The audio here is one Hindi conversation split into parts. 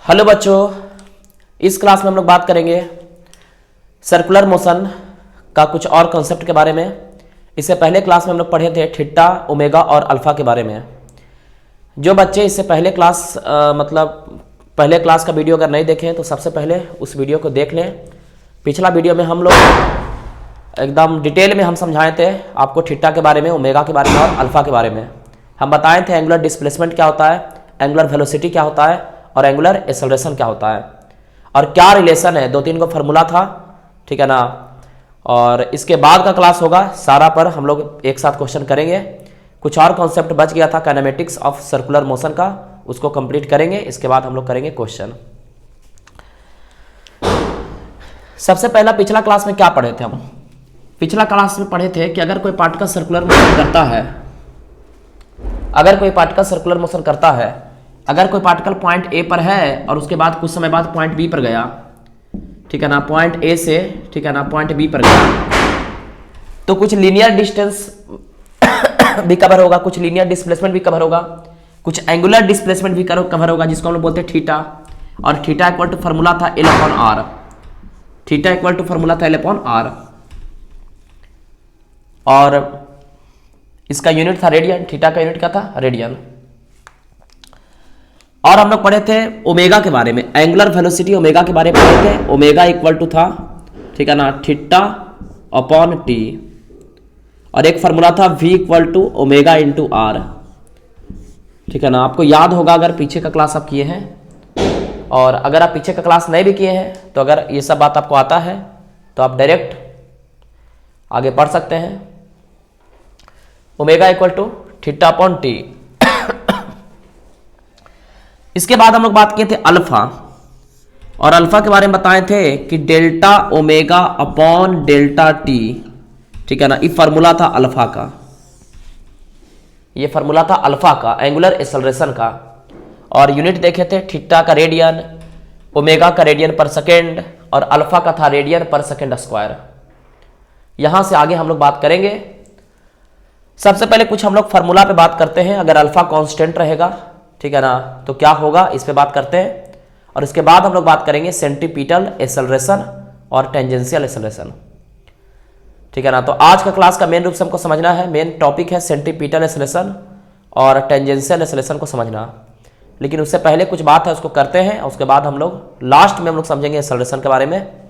हेलो बच्चों, इस क्लास में हम लोग बात करेंगे सर्कुलर मोशन का कुछ और कॉन्सेप्ट के बारे में। इससे पहले क्लास में हम लोग पढ़े थे थीटा, ओमेगा और अल्फा के बारे में। जो बच्चे इससे पहले पहले क्लास का वीडियो अगर नहीं देखें तो सबसे पहले उस वीडियो को देख लें। पिछला वीडियो में हम लोग एकदम डिटेल में हम समझाए थे आपको थीटा के बारे में, ओमेगा के बारे में और अल्फा के बारे में। हम बताए थे एंगुलर डिस्प्लेसमेंट क्या होता है, एंगुलर वेलोसिटी क्या होता है और एंगुलर एक्सेलरेशन क्या होता है और क्या रिलेशन है। 2-3 को फार्मूला था, ठीक है ना। और इसके बाद का क्लास होगा सारा पर हम लोग एक साथ क्वेश्चन करेंगे। कुछ और कॉन्सेप्ट बच गया था काइनेमेटिक्स ऑफ सर्कुलर मोशन का, उसको कंप्लीट करेंगे। इसके बाद हम लोग करेंगे क्वेश्चन। सबसे पहला पिछला क्लास में क्या पढ़े थे हम? पिछला क्लास में पढ़े थे कि अगर कोई पार्टिकल सर्कुलर मोशन करता है, अगर कोई पार्टिकल पॉइंट ए पर है और उसके बाद कुछ समय बाद पॉइंट बी पर गया, ठीक है ना, पॉइंट ए से, ठीक है ना, पॉइंट बी पर गया, तो कुछ लीनियर डिस्टेंस भी कवर होगा, कुछ लीनियर डिस्प्लेसमेंट भी कवर होगा, कुछ एंगुलर डिस्प्लेसमेंट भी कवर होगा, जिसको हम लोग बोलते हैं थीटा। और थीटा इक्वल टू फार्मूला था l upon r. Theta equal to formula था एल अपॉन आर और इसका यूनिट था रेडियन। थीटा का यूनिट क्या था? रेडियन। और हम लोग पढ़े थे ओमेगा के बारे में, एंगुलर वेलोसिटी ओमेगा के बारे में पढ़े थे। ओमेगा इक्वल टू था, ठीक है ना, थीटा अपॉन टी, और एक फार्मूला था v equal to omega into r, ठीक है ना। आपको याद होगा अगर पीछे का क्लास आप किए हैं, और अगर आप पीछे का क्लास नहीं भी किए हैं तो अगर ये सब बात आपको आता है तो आप डायरेक्ट आगे पढ़ सकते हैं। Omega equal to theta upon t. इसके बाद हम लोग बात किए थे अल्फा, और अल्फा के बारे में बताए थे कि delta omega upon delta T, ठीक है ना। ये फार्मूला था अल्फा का, ये फार्मूला था अल्फा का, एंगुलर एक्सेलरेशन का। और यूनिट देखे थे थीटा का रेडियन, ओमेगा का रेडियन पर सेकेंड और अल्फा का था रेडियन पर सेकेंड स्क्वायर। यहां से आगे हम लोग बात करेंगे। सबसे पहले कुछ हम लोग फार्मूला पे बात करते हैं। अगर अल्फा कांस्टेंट रहेगा, ठीक है ना, तो क्या होगा, इस पे बात करते हैं। और इसके बाद हम लोग बात करेंगे सेंट्रीपिटल एक्सेलरेशन और टेंजेंशियल एक्सेलरेशन, ठीक है ना। तो आज का क्लास का मेन रूप से हमको समझना है, मेन टॉपिक है सेंट्रीपिटल एक्सेलरेशन और टेंजेंशियल एक्सेलरेशन को समझना। लेकिन उससे पहले कुछ बात है, उसको करते हैं। उसके बाद हम लोग लास्ट में हम लोग समझेंगे एक्सेलरेशन के बारे में।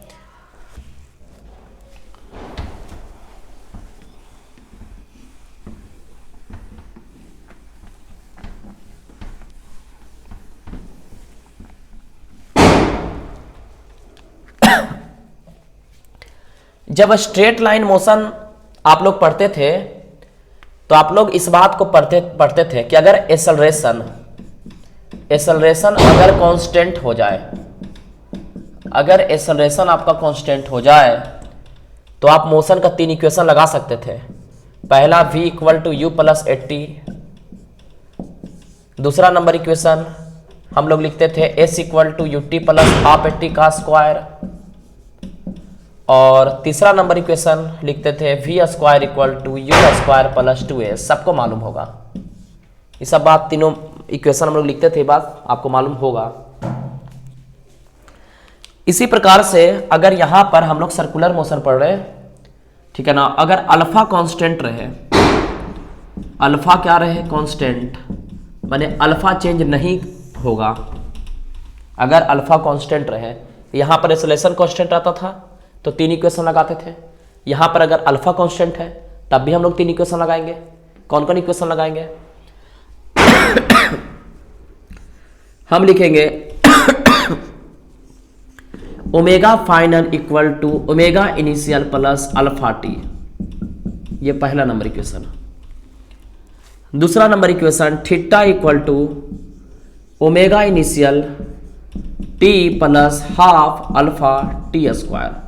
जब स्ट्रेट लाइन मोशन आप लोग पढ़ते थे तो आप लोग इस बात को पढ़ते थे कि अगर एक्सेलरेशन अगर कांस्टेंट हो जाए, अगर एक्सेलरेशन आपका कांस्टेंट हो जाए तो आप मोशन का 3 इक्वेशन लगा सकते थे। पहला v equal to u plus 80, दूसरा नंबर इक्वेशन हम लोग लिखते थे s equal to u t plus half 80 का स्क्वायर, और तीसरा नंबर इक्वेशन लिखते थे v square equal to u square plus 2s। सबको मालूम होगा ये सब बात, तीनों इक्वेशन हम लोग लिखते थे, बात आपको मालूम होगा। इसी प्रकार से अगर यहां पर हम लोग सर्कुलर मोशन पढ़ रहे, ठीक है ना, अगर अल्फा कांस्टेंट रहे, अल्फा क्या रहे? कांस्टेंट, माने अल्फा चेंज नहीं होगा। अगर अल्फा कांस्टेंट रहे, यहां पर एक्सेलरेशन कांस्टेंट रहता था तो 3 इक्वेशन लगाते थे। यहां पर अगर अल्फा कांस्टेंट है तब भी हम लोग 3 इक्वेशन लगाएंगे। कौन कौन इक्वेशन लगाएंगे? हम लिखेंगे omega final equal to omega initial plus alpha t, ये पहला नंबर इक्वेशन। दूसरा number equation theta equal to omega initial t plus half alpha t square.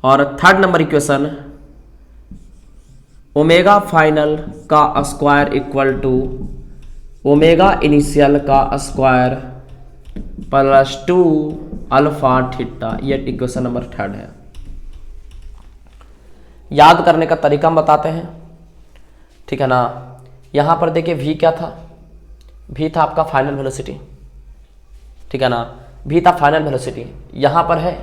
और third number equation omega final का square equal to omega initial का स्क्वायर प्लस 2 अल्फा थीटा। ये इक्वेशन नंबर 3 है। याद करने का तरीका हम बताते हैं, ठीक है ना। यहां पर देखिए v क्या था? भी था आपका फाइनल वेलोसिटी, ठीक है ना, भी था फाइनल वेलोसिटी। यहाँ पर है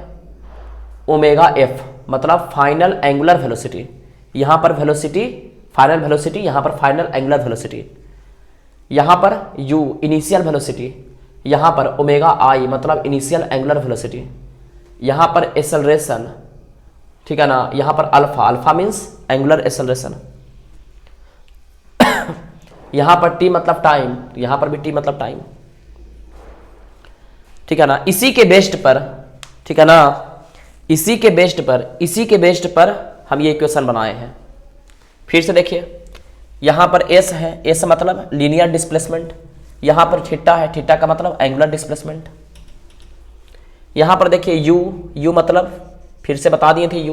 ओमेगा एफ, मतलब फाइनल एंगुलर वेलोसिटी। यहाँ पर वेलोसिटी फाइनल वेलोसिटी, यहाँ पर फाइनल एंगुलर वेलोसिटी। यहाँ पर u इनिशियल वेलोसिटी, यहाँ पर ओमेगा आई मतलब इनिशियल एंगुलर वेलोसिटी। यहाँ पर एक्सेलरेशन, ठीक है ना, यहाँ पर alpha, alpha means angular acceleration. यहाँ पर t मतलब टाइम, यहाँ पर भी t मतलब टाइम, ठीक है ना। इसी के बेस्ड पर, ठीक है ना, इसी के बेस्ड पर हम ये इक्वेशन बनाए हैं। फिर से देखिए, यहाँ पर s है, s मतलब लीनियर डिस्प्लेसमेंट। यहाँ पर थीटा है, थीटा का मतलब एंगुलर डिस्प्लेसमेंट। यहाँ पर देखिए u मतलब फिर से बता दिए थे,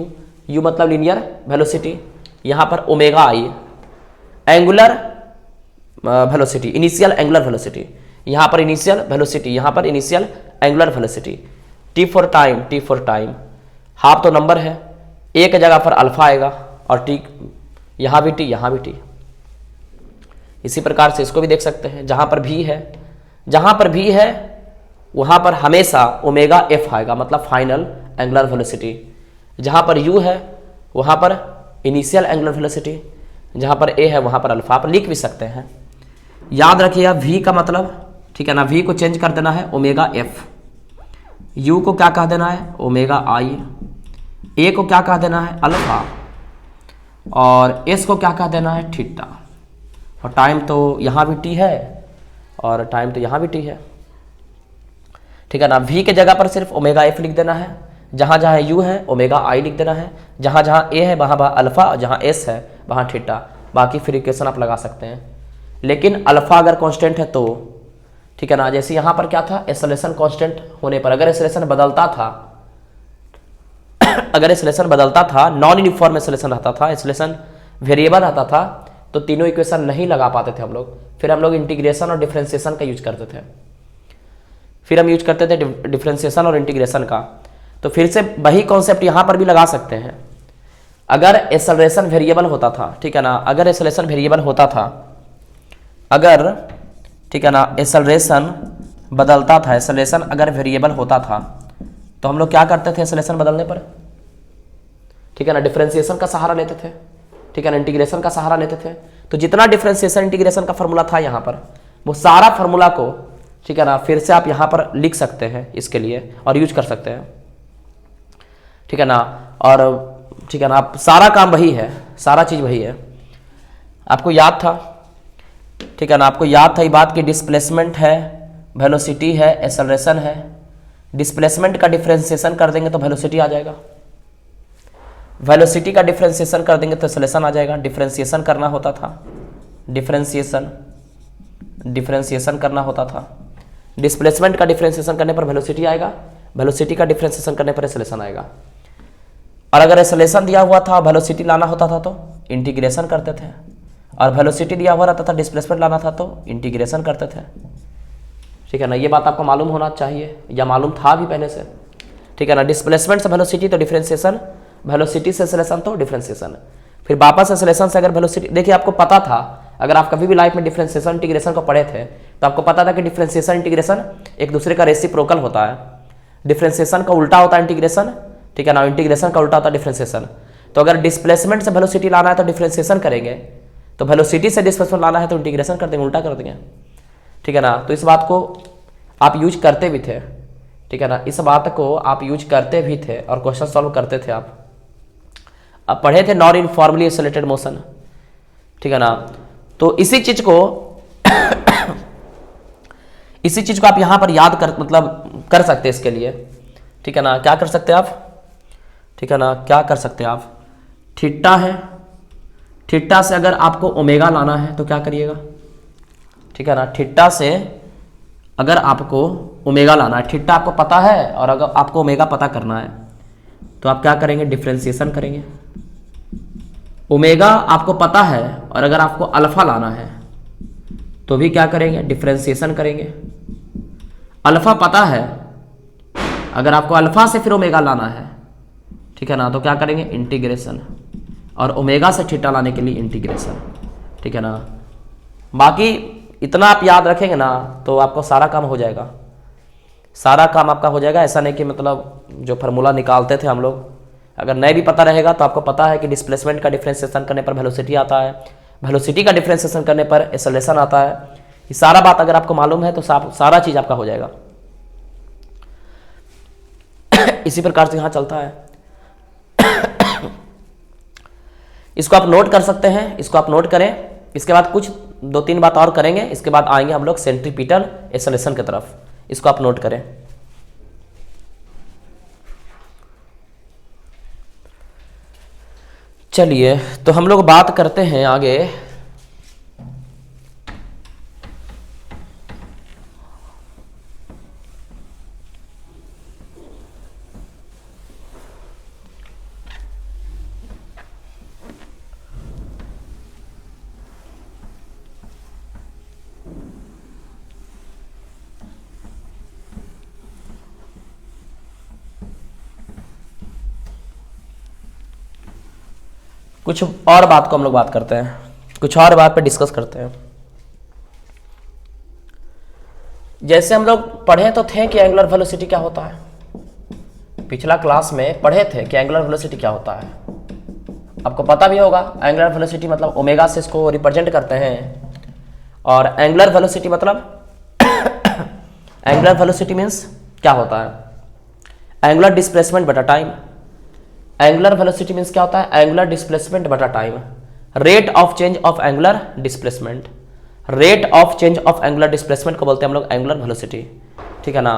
u मतलब लीनियर वेलोसिटी। यहाँ पर ओमेगा आई angular velocity, initial angular velocity. यहाँ पर इनिशियल वेलोसिटी, यहाँ पर initial angular velocity. t for time, half तो नंबर है, एक जगह पर अल्फा आएगा और t, यहाँ भी t, यहाँ भी t। इसी प्रकार से इसको भी देख सकते हैं, जहाँ पर भी है वहाँ पर हमेशा ओमेगा एफ आएगा, मतलब फाइनल एंगुलर वेलोसिटी। जहाँ पर u है वहाँ पर इनिशियल एंगुलर वेलोसिटी, जहाँ पर a है वहाँ पर अल्फा। आप लिख भी सकते हैं, याद रखिएगा v का मतलब, ठीक है ना, v को चेंज कर देना है ओमेगा एफ, u को क्या कह देना है ओमेगा आई, a को क्या कह देना है अल्फा, और s को क्या कह देना है थीटा। और टाइम तो यहाँ भी t है और टाइम तो यहाँ भी t है, ठीक है ना। v के जगह पर सिर्फ ओमेगा एफ लिख देना है, जहाँ जहाँ u है ओमेगा आई लिख देना है, जहाँ जहाँ a है वहाँ वहाँ अल्फा, जहाँ s है वहाँ थीटा। बाकी फिर इक्वेशन आप लगा सकते हैं, लेकिन अल्फा अगर कांस्टेंट है तो, ठीक है ना। जैसे यहाँ पर क्या था, एक्सेलरेशन कांस्टेंट होने पर अगर एक्सेलरेशन बदलता था, नॉन यूनिफॉर्म एक्सेलरेशन रहता था, एक्सेलरेशन वेरिएबल रहता था, तो तीनों इक्वेशन नहीं लगा पाते थे हम लोग। फिर हम लोग इंटीग्रेशन और डिफरेंशिएशन का यूज करते थे, डिफरेंशिएशन और इंटीग्रेशन का। तो फिर से वही कॉन्सेप्ट यहाँ पर भी लगा सकते हैं। अगर एक्सेलरेशन वेरिएबल होता था, ठीक है ना, अगर एक्सेलरेशन वेरिएबल होता था, अगर, ठीक है ना, एक्सेलरेशन बदलता था, एक्सेलरेशन अगर वेरिएबल होता था, तो हम लोग क्या करते थे एक्सेलरेशन बदलने पर, ठीक है ना, डिफरेंशिएशन का सहारा लेते थे, ठीक है ना, इंटीग्रेशन का सहारा लेते थे। तो जितना डिफरेंशिएशन इंटीग्रेशन का फॉर्मूला था यहाँ पर, वो सारा फॉर्मूला को, ठीक है ना, फिर से आप यहाँ पर लिख सकते हैं इसके लिए और यूज कर सकते हैं, ठीक है ना। और ठीक है ना, आप सारा काम वही है, सारा चीज वही है, आपको याद था, ठीक है ना, आपको याद था ये बात कि डिस्प्लेसमेंट है, वेलोसिटी है, एक्सेलरेशन है। डिस्प्लेसमेंट का डिफरेंशिएशन कर देंगे तो वेलोसिटी आ जाएगा, वेलोसिटी का डिफरेंशिएशन कर देंगे तो एक्सेलरेशन आ जाएगा। डिफरेंशिएशन करना होता था, डिफरेंशिएशन करना होता था। डिस्प्लेसमेंट का डिफरेंशिएशन करने पर वेलोसिटी आएगा, वेलोसिटी का डिफरेंशिएशन करने पर एक्सेलरेशन आएगा। और अगर एक्सेलरेशन दिया हुआ था, वेलोसिटी लाना होता था तो इंटीग्रेशन करते थे, और वेलोसिटी दिया हुआ रहता था, डिस्प्लेसमेंट लाना था तो इंटीग्रेशन करते थे, ठीक है ना। ये बात आपको मालूम होना चाहिए, या मालूम था भी पहले से, ठीक है ना। डिस्प्लेसमेंट से वेलोसिटी तो डिफरेंशिएशन, वेलोसिटी से एक्सेलरेशन तो डिफरेंशिएशन, फिर वापस एक्सेलरेशन से अगर वेलोसिटी। देखिए आपको पता था, अगर आप कभी भी लाइफ में डिफरेंशिएशन इंटीग्रेशन को पढ़े थे तो आपको पता था कि डिफरेंशिएशन इंटीग्रेशन एक दूसरे का रेसिप्रोकल होता है। डिफरेंशिएशन का उल्टा होता है इंटीग्रेशन, ठीक है ना, इंटीग्रेशन का उल्टा होता है डिफरेंशिएशन। तो अगर डिस्प्लेसमेंट से वेलोसिटी लाना है तो डिफरेंशिएशन करेंगे, तो वेलोसिटी से डिस्प्लेसमेंट लाना है तो इंटीग्रेशन कर देंगे, उल्टा कर देंगे, ठीक है ना। तो इस बात को आप यूज करते भी थे, ठीक है ना, इस बात को आप यूज करते भी थे और क्वेश्चन सॉल्व करते थे। आप पढ़े थे नॉन यूनिफॉर्मली एक्सेलरेटेड मोशन, ठीक है ना। तो इसी चीज को आप यहां पर याद कर, मतलब कर सकते हैं इसके लिए, ठीक है ना। क्या कर सकते हैं आप, ठीक है ना, क्या कर सकते हैं आप, थीटा है, थीटा से अगर आपको ओमेगा लाना है तो क्या करिएगा, ठीक है ना। थीटा से अगर आपको ओमेगा लाना है, थीटा आपको पता है और अगर आपको ओमेगा पता करना है तो आप क्या करेंगे, डिफरेंशिएशन करेंगे। ओमेगा आपको पता है और अगर आपको अल्फा लाना है तो भी क्या करेंगे, डिफरेंशिएशन करेंगे। अल्फा पता है, अगर आपको अल्फा से फिर ओमेगा लाना है, ठीक है ना, तो क्या करेंगे, इंटीग्रेशन, और ओमेगा से थीटा लाने के लिए इंटीग्रेशन, ठीक है ना। बाकी इतना आप याद रखेंगे ना तो आपको सारा काम हो जाएगा, सारा काम आपका हो जाएगा। ऐसा नहीं कि मतलब जो फार्मूला निकालते थे हम लोग, अगर नहीं भी पता रहेगा तो आपको पता है कि डिस्प्लेसमेंट का डिफरेंशिएशन करने पर वेलोसिटी आता है, वेलोसिटी का डिफरेंशिएशन करने पर एक्सेलरेशन आता है। ये सारा बात अगर आपको मालूम है तो सारा चीज आपका हो जाएगा। इसी प्रकार से यहाँ चलता है। इसको आप नोट कर सकते हैं, इसको आप नोट करें। इसके बाद कुछ 2-3 बात और करेंगे, इसके बाद आएंगे हम लोग सेंट्रीपिटल एक्सेलरेशन की तरफ। इसको आप नोट करें। चलिए तो हम लोग बात करते हैं आगे कुछ और बात को हम लोग बात करते हैं, कुछ और बात पे डिस्कस करते हैं। जैसे हम लोग पढ़े तो थे कि एंगुलर वेलोसिटी क्या होता है, पिछला क्लास में पढ़े थे कि एंगुलर वेलोसिटी क्या होता है। आपको पता भी होगा एंगुलर वेलोसिटी मतलब ओमेगा से इसको रिप्रेजेंट करते हैं, और एंगुलर वेलोसिटी मतलब एंगुलर वेलोसिटी मीन्स क्या होता है, एंगुलर डिस्प्लेसमेंट बटा टाइम। एंगुलर वेलोसिटी मीन्स क्या होता है, एंगुलर डिस्प्लेसमेंट बटा time, rate of change of angular displacement. Rate of change of angular displacement को बोलते हैं हम लोग एंगुलर वेलोसिटी, ठीक है ना।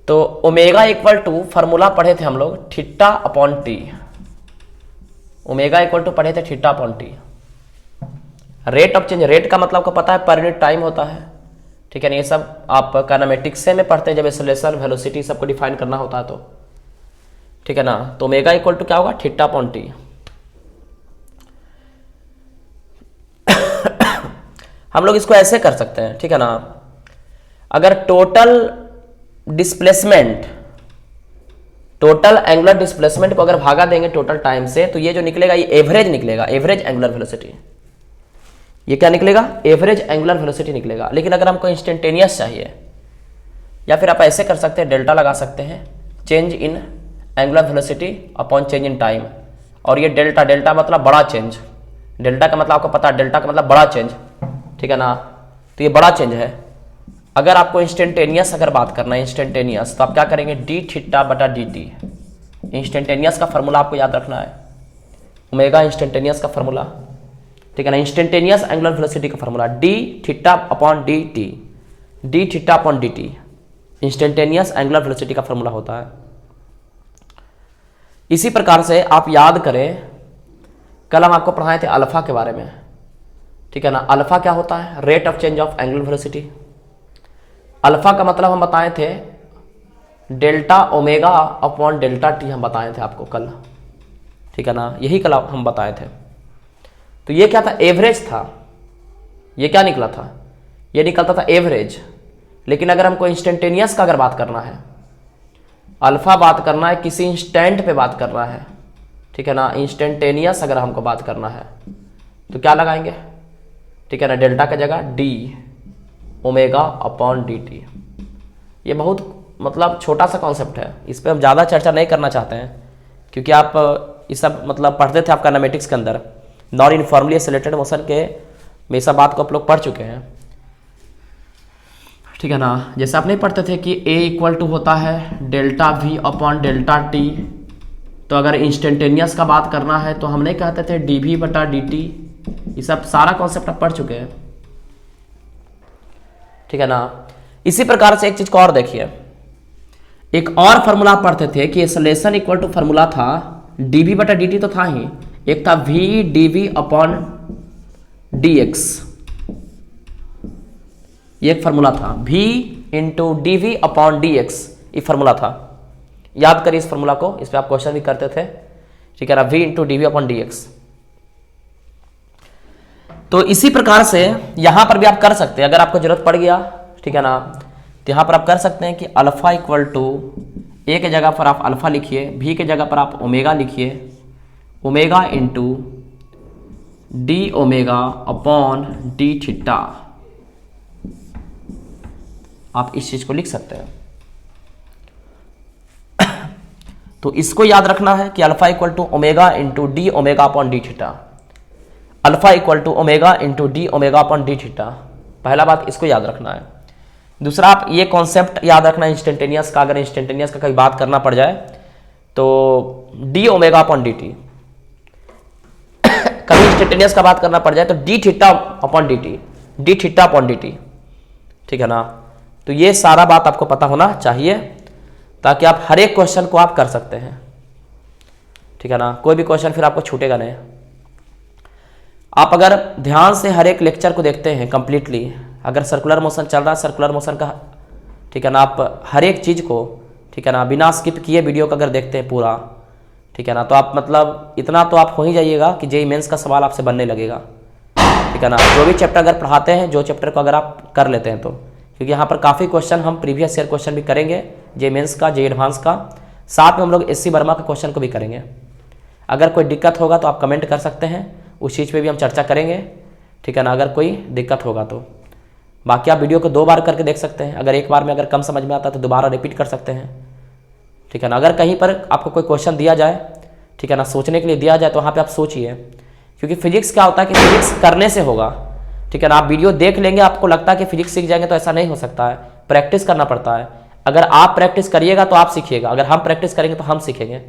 तो ओमेगा इक्वल टू फॉर्मूला पढ़े थे हम लोग theta upon t, omega equal to पढ़े थे theta upon t. Rate of change, rate का मतलब को पता है पर यूनिट टाइम होता है, ठीक है ना। ये सब आप काइनेमेटिक्स में पढ़ते हैं जब एक्सेलरेशन वेलोसिटी सबको डिफाइन करना होता है तो, ठीक है ना। तो ओमेगा इक्वल टू क्या होगा, थीटा अपॉन टी। हम लोग इसको ऐसे कर सकते हैं, ठीक है ना। अगर total displacement, total angular displacement को अगर भागा देंगे टोटल टाइम से तो ये जो निकलेगा ये एवरेज निकलेगा, एवरेज एंगुलर वेलोसिटी। ये क्या निकलेगा, एवरेज एंगुलर वेलोसिटी निकलेगा। लेकिन अगर हमको इंस्टेंटेनियस चाहिए, या फिर आप ऐसे कर सकते हैं, डेल्टा लगा सकते हैं, change in angular velocity upon change in time. और ये डेल्टा, डेल्टा मतलब बड़ा चेंज, डेल्टा का मतलब आपको पता है, डेल्टा का मतलब बड़ा चेंज, ठीक है ना। तो ये बड़ा चेंज है। अगर आपको इंस्टेंटेनियस अगर बात करना है, इंस्टेंटेनियस, तो आप क्या करेंगे, डी थीटा बटा डी टी। इंस्टेंटेनियस का फॉर्मूला आपको याद रखना है, ओमेगा इंस्टेंटेनियस का फॉर्मूला, ठीक है ना। इंस्टेंटेनियस एंगुलर वेलोसिटी का formula D theta upon D T, D theta upon D T instantaneous angular velocity का फॉर्मूला होता है। इसी प्रकार से आप याद करें, कल हम आपको पढ़ाए थे अल्फा के बारे में, ठीक है ना। अल्फा क्या होता है, rate of change of angular velocity. Alpha का मतलब हम बताए थे delta omega upon delta T, हम बताए थे आपको कल, ठीक है ना। यही कल हम बताए थे। तो ये क्या था, एवरेज था। ये क्या निकला था, ये निकलता था एवरेज। लेकिन अगर हमको इंस्टेंटेनियस का अगर बात करना है, अल्फा बात करना है, किसी इंस्टेंट पे बात करना है, ठीक है ना। इंस्टेंटेनियस अगर हमको बात करना है तो क्या लगाएंगे, ठीक है ना, डेल्टा की जगह D omega upon D T. ये बहुत मतलब छोटा सा कॉन्सेप्ट है, इस पर हम ज़्यादा चर्चा नहीं करना चाहते हैं, क्योंकि आप ये सब मतलब पढ़ते थे आप काइनेमेटिक्स के अंदर, नॉन यूनिफॉर्मली एक्सेलरेटेड मोशन के में सब बात को आप लोग पढ़ चुके हैं, ठीक है ना। जैसे आप नहीं पढ़ते थे कि A इक्वल टू होता है delta V upon delta T, तो अगर इंस्टेंटेनियस का बात करना है तो हम नहीं कहते थे dV बटा dt। ये सब सारा कॉन्सेप्ट आप पढ़ चुके हैं, ठीक है ना। इसी प्रकार से एक चीज को और देखिए, एक और फॉर्मूला पढ़ते थे कि एक्सेलरेशन इक्वल टू फॉर्मूला था dV बटा dt, तो था ही, एक था v dv अपॉन dx, ये एक फॉर्मूला था, v into D upon dx, ये फॉर्मूला था। याद करिए इस फॉर्मूला को, इस पे आप क्वेश्चन भी करते थे, ठीक है ना, v into D upon dx। तो इसी प्रकार से यहां पर भी आप कर सकते हैं, अगर आपको जरूरत पड़ गया, ठीक है ना, तो यहां पर आप कर सकते हैं कि अल्फा इक्वल टू ए के जगह पर आप अल्फा लिखिए, v के जगह पर आप ओमेगा लिखिए, omega into d omega upon d theta. आप इस चीज को लिख सकते हैं। तो इसको याद रखना है कि alpha equal to omega into d omega upon d theta. Alpha equal to omega into d omega upon d theta. पहला बात इसको याद रखना है। दूसरा, आप ये कॉन्सेप्ट याद रखना इंस्टेंटेनियस का। अगर इंस्टेंटेनियस का कहीं बात करना पड़ जाए तो D omega upon D T, कभी इंस्टेंटेनियस का बात करना पड़ जाए तो D theta upon D T, D theta upon D T, ठीक है ना। तो ये सारा बात आपको पता होना चाहिए ताकि आप हर एक क्वेश्चन को आप कर सकते हैं, ठीक है ना। कोई भी क्वेश्चन फिर आपको छूटेगा नहीं। आप अगर ध्यान से हर एक लेक्चर को देखते हैं कंप्लीटली, अगर सर्कुलर मोशन चल रहा है, सर्कुलर मोशन का, ठीक है ना, आप हर एक चीज़ को, ठीक है ना, बिना स्किप किए वीडियो को अगर देखते हैं पूरा, ठीक है ना, तो आप मतलब इतना तो आप हो ही जाइएगा कि जेईई मेंस का सवाल आपसे बनने लगेगा, ठीक है ना। जो भी चैप्टर अगर पढ़ाते हैं, जो चैप्टर को अगर आप कर लेते हैं तो, क्योंकि यहाँ पर काफ़ी क्वेश्चन हम प्रीवियस ईयर क्वेश्चन भी करेंगे, जेईई मेंस का, जेईई एडवांस का, साथ में हम लोग एससी वर्मा का क्वेश्चन को भी करेंगे। अगर कोई दिक्कत होगा तो आप कमेंट कर सकते हैं, उस चीज़ पे भी हम चर्चा करेंगे, ठीक है ना, अगर कोई दिक्कत होगा तो। बाकी आप वीडियो को 2 बार करके देख सकते हैं। अगर एक बार में अगर कम समझ में आता है तो दोबारा रिपीट कर सकते हैं, ठीक है ना। अगर कहीं पर आपको कोई क्वेश्चन दिया जाए, ठीक है ना, सोचने के लिए दिया जाए तो वहाँ पे आप सोचिए, क्योंकि फिजिक्स क्या होता है कि फिजिक्स करने से होगा, ठीक है ना। आप वीडियो देख लेंगे, आपको लगता है कि फिजिक्स सीख जाएंगे, तो ऐसा नहीं हो सकता है। प्रैक्टिस करना पड़ता है। अगर आप प्रैक्टिस करिएगा तो आप सीखिएगा, अगर हम प्रैक्टिस करेंगे तो हम सीखेंगे।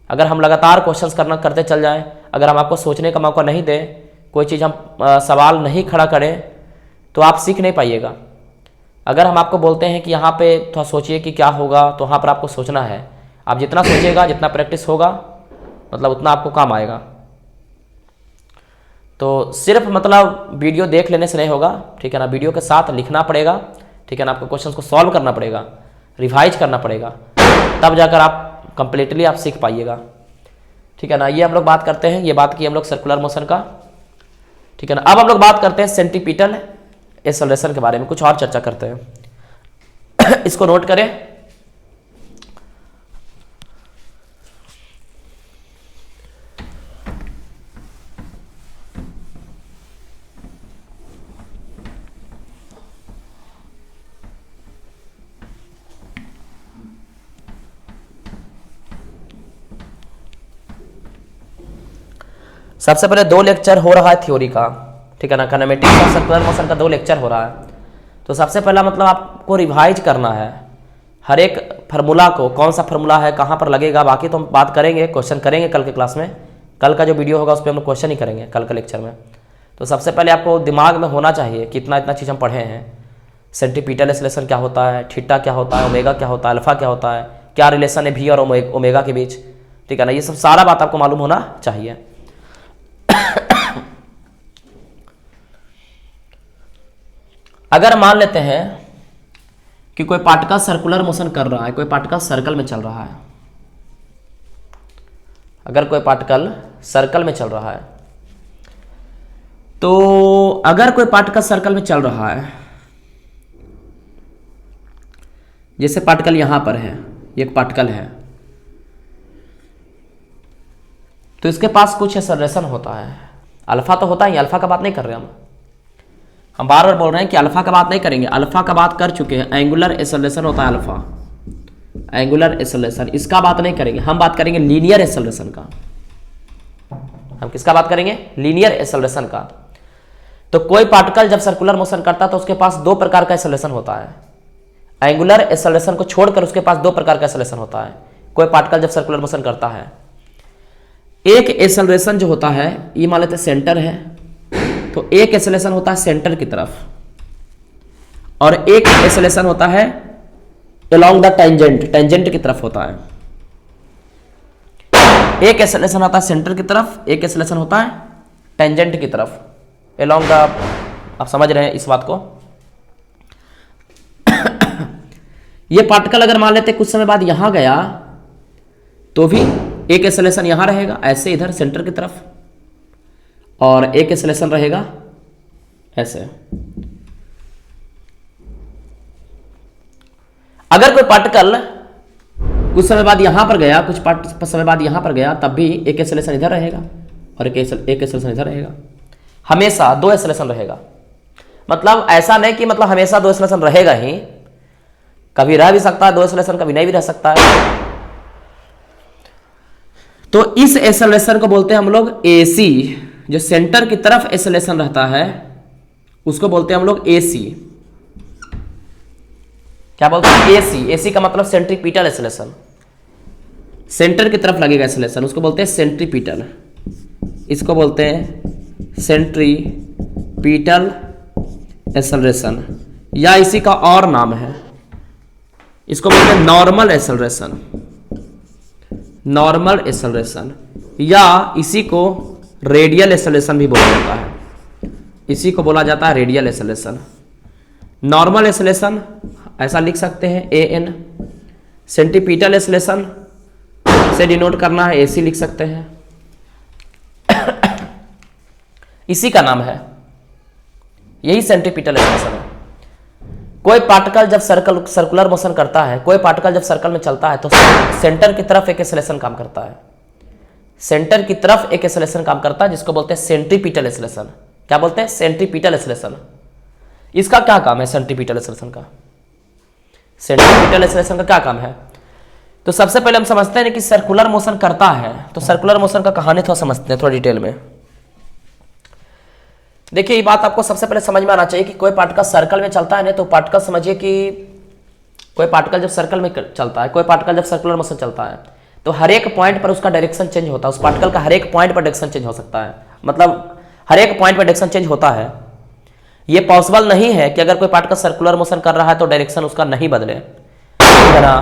अगर हम लगातार क्वेश्चंस करते चल जाएं, अगर हम आपको सोचने का मौका नहीं दें, कोई चीज़ हम सवाल नहीं खड़ा करें, तो आप सीख नहीं पाइएगा। अगर हम आपको बोलते हैं कि यहाँ पे थोड़ा सोचिए कि क्या होगा, तो वहाँ पर आपको सोचना है। आप जितना सोचिएगा, जितना प्रैक्टिस होगा, मतलब उतना आपको काम आएगा। तो सिर्फ मतलब वीडियो देख लेने से नहीं होगा, ठीक है ना, वीडियो के साथ लिखना पड़ेगा, ठीक है ना, आपको क्वेश्चंस को सॉल्व करना पड़ेगा, रिवाइज करना पड़ेगा, तब जाकर आप कंप्लीटली आप सीख पाइएगा, ठीक है ना। ये हम लोग बात करते हैं, ये बात की हम लोग सर्कुलर मोशन का, ठीक है ना। अब हम लोग बात करते हैं सेंटीपिटल एक्सेलरेशन के बारे में, कुछ और चर्चा करते हैं। इसको नोट करें। सबसे पहले 2 लेक्चर हो रहा है थ्योरी का, ठीक है ना, काइनेमेटिक्स और सर्कुलर मोशन का 2 लेक्चर हो रहा है। तो सबसे पहला मतलब आपको रिवाइज करना है हर एक फार्मूला को, कौन सा फार्मूला है, कहाँ पर लगेगा। बाकी तो हम बात करेंगे, क्वेश्चन करेंगे कल के क्लास में। कल का जो वीडियो होगा उस पर हम लोग क्वेश्चन ही करेंगे कल का लेक्चर में। तो सबसे पहले आपको दिमाग में होना चाहिए कि इतना चीज़ हम पढ़े हैं। सेंटीपिटल एक्सेलरेशन क्या होता है, थीटा क्या होता है, ओमेगा क्या होता है, अल्फा क्या होता है, क्या रिलेशन है भी और ओमेगा के बीच, ठीक है ना। ये सब सारा बात आपको मालूम होना चाहिए। अगर मान लेते हैं कि कोई पार्टिकल सर्कुलर मोशन कर रहा है, कोई पार्टिकल सर्कल में चल रहा है, अगर कोई पार्टिकल सर्कल में चल रहा है, तो अगर कोई पार्टिकल सर्कल में चल रहा है, जैसे पार्टिकल यहां पर है, एक पार्टिकल है, तो इसके पास कुछ एक्सेलरेशन होता है। अल्फा तो होता ही, अल्फा का बात नहीं कर रहे हम बार बार बोल रहे हैं कि अल्फा का बात नहीं करेंगे, अल्फा का बात कर चुके हैं। एंगुलर एक्सेलरेशन होता है अल्फा, एंगुलर एक्सेलरेशन, इसका बात नहीं करेंगे। हम बात करेंगे लीनियर एक्सेलरेशन का। हम किसका बात करेंगे? लीनियर एक्सेलरेशन का। तो कोई पार्टिकल जब सर्कुलर मोशन करता है तो उसके पास 2 प्रकार का एक्सेलरेशन होता है। एंगुलर एक्सेलरेशन को छोड़कर उसके पास 2 प्रकार का एक्सेलरेशन होता है कोई पार्टिकल जब सर्कुलर मोशन करता है। एक एक्सेलरेशन जो होता है, ये मान लेते सेंटर है, तो एक एक्सेलरेशन होता है सेंटर की तरफ, और एक एक्सेलरेशन होता है अलोंग द टेंजेंट, टेंजेंट की तरफ होता है। एक एक्सेलरेशन होता है सेंटर की तरफ, एक एक्सेलरेशन होता है टेंजेंट की तरफ, अलोंग द, आप समझ रहे हैं इस बात को। ये पार्टिकल अगर मान लेते कुछ समय बाद यहां गया तो भी एक एक्सेलरेशन यहां रहेगा, ऐसे इधर सेंटर की तरफ, और एक एक्सेलरेशन रहेगा ऐसे। अगर कोई पार्टिकल कुछ समय बाद यहां पर गया, कुछ समय बाद यहां पर गया, तब भी एक एक्सेलरेशन इधर रहेगा, और एक एक्सेलरेशन इधर रहेगा। हमेशा दो एक्सेलरेशन रहेगा, मतलब ऐसा नहीं कि मतलब हमेशा दो एक्सेलरेशन रहेगा ही, कभी रह भी सकता है दो एक्सेलरेशन, कभी नहीं भी रह सकता है। तो इस एक्सेलरेशन को बोलते हैं हम लोग एसी, जो सेंटर की तरफ एक्सेलरेशन रहता है उसको बोलते हैं हम लोग एसी। क्या बोलते हैं? एसी। एसी का मतलब सेंट्रीपिटल एक्सेलरेशन, सेंटर की तरफ लगेगा एक्सेलरेशन, उसको बोलते हैं सेंट्रीपिटल। इसको बोलते हैं सेंट्रीपिटल एक्सेलरेशन, या इसी का और नाम है, इसको बोलते हैं नॉर्मल एक्सेलरेशन, नॉर्मल एक्सेलरेशन, या इसी को रेडियल एक्सेलरेशन भी बोला जाता है, इसी को बोला जाता है रेडियल एक्सेलरेशन। नॉर्मल एक्सेलरेशन ऐसा लिख सकते हैं AN, सेंट्रीपिटल एक्सेलरेशन से डिनोट करना है AC लिख सकते हैं। इसी का नाम है, यही सेंट्रीपिटल एक्सेलरेशन है। कोई पार्टिकल जब सर्कुलर मोशन करता है, कोई पार्टिकल जब सर्कल में चलता है तो सेंटर की तरफ एक एक्सेलरेशन काम करता है, सेंटर की तरफ एक एक्सेलरेशन काम करता है जिसको बोलते हैं सेंट्रीपिटल एक्सेलरेशन। क्या बोलते हैं? Centripetal acceleration. इसका क्या काम है सेंट्रीपिटल एक्सेलरेशन का? सेंट्रीपिटल एक्सेलरेशन का क्या काम है? तो सबसे पहले हम समझते हैं कि सर्कुलर मोशन करता है, तो सर्कुलर मोशन का कहानी थोड़ा समझते हैं थोड़ा डिटेल में। देखिए ये बात आपको सबसे पहले समझ में आना चाहिए कि कोई पार्टिकल सर्कल में चलता है ना, तो पार्टिकल समझिए कि कोई पार्टिकल जब सर्कल में चलता है, कोई पार्टिकल जब सर्कुलर मोशन चलता है तो हर एक पॉइंट पर उसका डायरेक्शन चेंज होता है, उस पार्टिकल का हर एक पॉइंट पर डायरेक्शन चेंज हो सकता है, मतलब हर एक पॉइंट पर डायरेक्शन चेंज होता है। ये पॉसिबल नहीं है कि अगर कोई पार्टिकल सर्कुलर मोशन कर रहा है तो डायरेक्शन उसका नहीं बदले, है ना?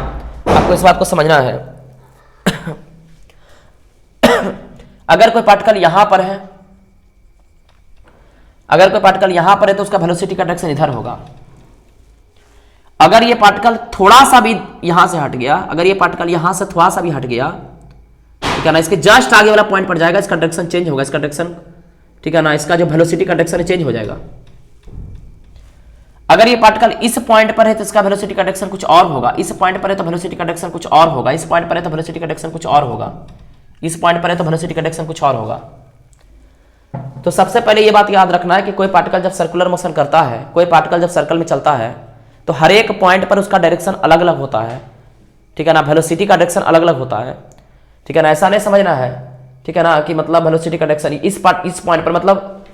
आपको इस बात को समझना है। अगर कोई पार्टिकल यहां पर है, अगर कोई पार्टिकल यहां पर है तो उसका वेलोसिटी का डायरेक्शन इधर होगा। अगर ये पार्टिकल थोड़ा सा भी यहां से हट गया, अगर ये पार्टिकल यहां से थोड़ा सा भी हट गया, ठीक है ना, इसके जस्ट आगे वाला पॉइंट पर जाएगा, इसका डायरेक्शन चेंज होगा, इसका डायरेक्शन, ठीक है ना, इसका जो वेलोसिटी का डायरेक्शन चेंज हो जाएगा। अगर ये पार्टिकल इस पॉइंट पर है तो इसका वेलोसिटी का डायरेक्शन कुछ और होगा, इस पॉइंट पर है तो वेलोसिटी का डायरेक्शन कुछ और होगा, इस पॉइंट पर है तो वेलोसिटी का डायरेक्शन कुछ और होगा, इस पॉइंट पर है तो वेलोसिटी का डायरेक्शन कुछ और होगा। तो सबसे पहले ये बात याद रखना है कि कोई पार्टिकल जब सर्कुलर मोशन करता है, कोई पार्टिकल जब सर्कल में चलता है तो हर एक पॉइंट पर उसका डायरेक्शन अलग अलग होता है, ठीक है ना, वेलोसिटी का डायरेक्शन अलग अलग होता है, ठीक है ना, ऐसा नहीं समझना है, ठीक है ना, कि मतलब वेलोसिटी का डायरेक्शन इस पॉइंट पर, मतलब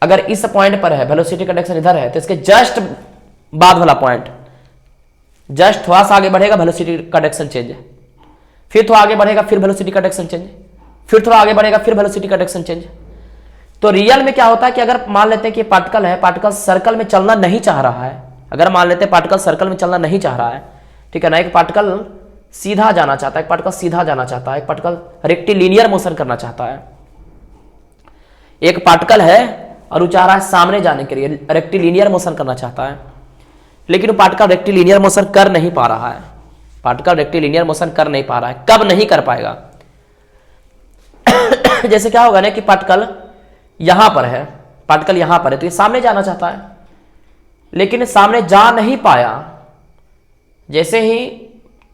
अगर इस पॉइंट पर है वेलोसिटी का डायरेक्शन इधर है तो इसके जस्ट बाद वाला पॉइंट, जस्ट थोड़ा सा आगे बढ़ेगा वेलोसिटी का डायरेक्शन चेंज, फिर थोड़ा आगे बढ़ेगा फिर वेलोसिटी का डायरेक्शन चेंज, फिर थोड़ा आगे बढ़ेगा फिर वेलोसिटी का डायरेक्शन चेंज। तो रियल में क्या होता है कि अगर मान लेते हैं कि पार्टिकल है, पार्टिकल सर्कल में चलना नहीं चाह रहा है, अगर मान लेते हैं पार्टिकल सर्कल में चलना नहीं चाह रहा है, ठीक है ना, एक पार्टिकल सीधा जाना चाहता है, एक पार्टिकल सीधा जाना चाहता है, एक पार्टिकल रेक्टिलिनियर मोशन करना चाहता है, एक पार्टिकल है और वो चाह रहा है सामने जाने के लिए रेक्टिलिनियर मोशन करना चाहता है, लेकिन वो पार्टिकल रेक्टिलिनियर मोशन कर नहीं पा रहा है, पार्टिकल रेक्टिलिनियर मोशन कर नहीं पा रहा है। कब नहीं कर पाएगा? जैसे क्या होगा ना कि पार्टिकल यहां पर है, पार्टिकल यहां पर है तो ये सामने जाना चाहता है, लेकिन सामने जा नहीं पाया। जैसे ही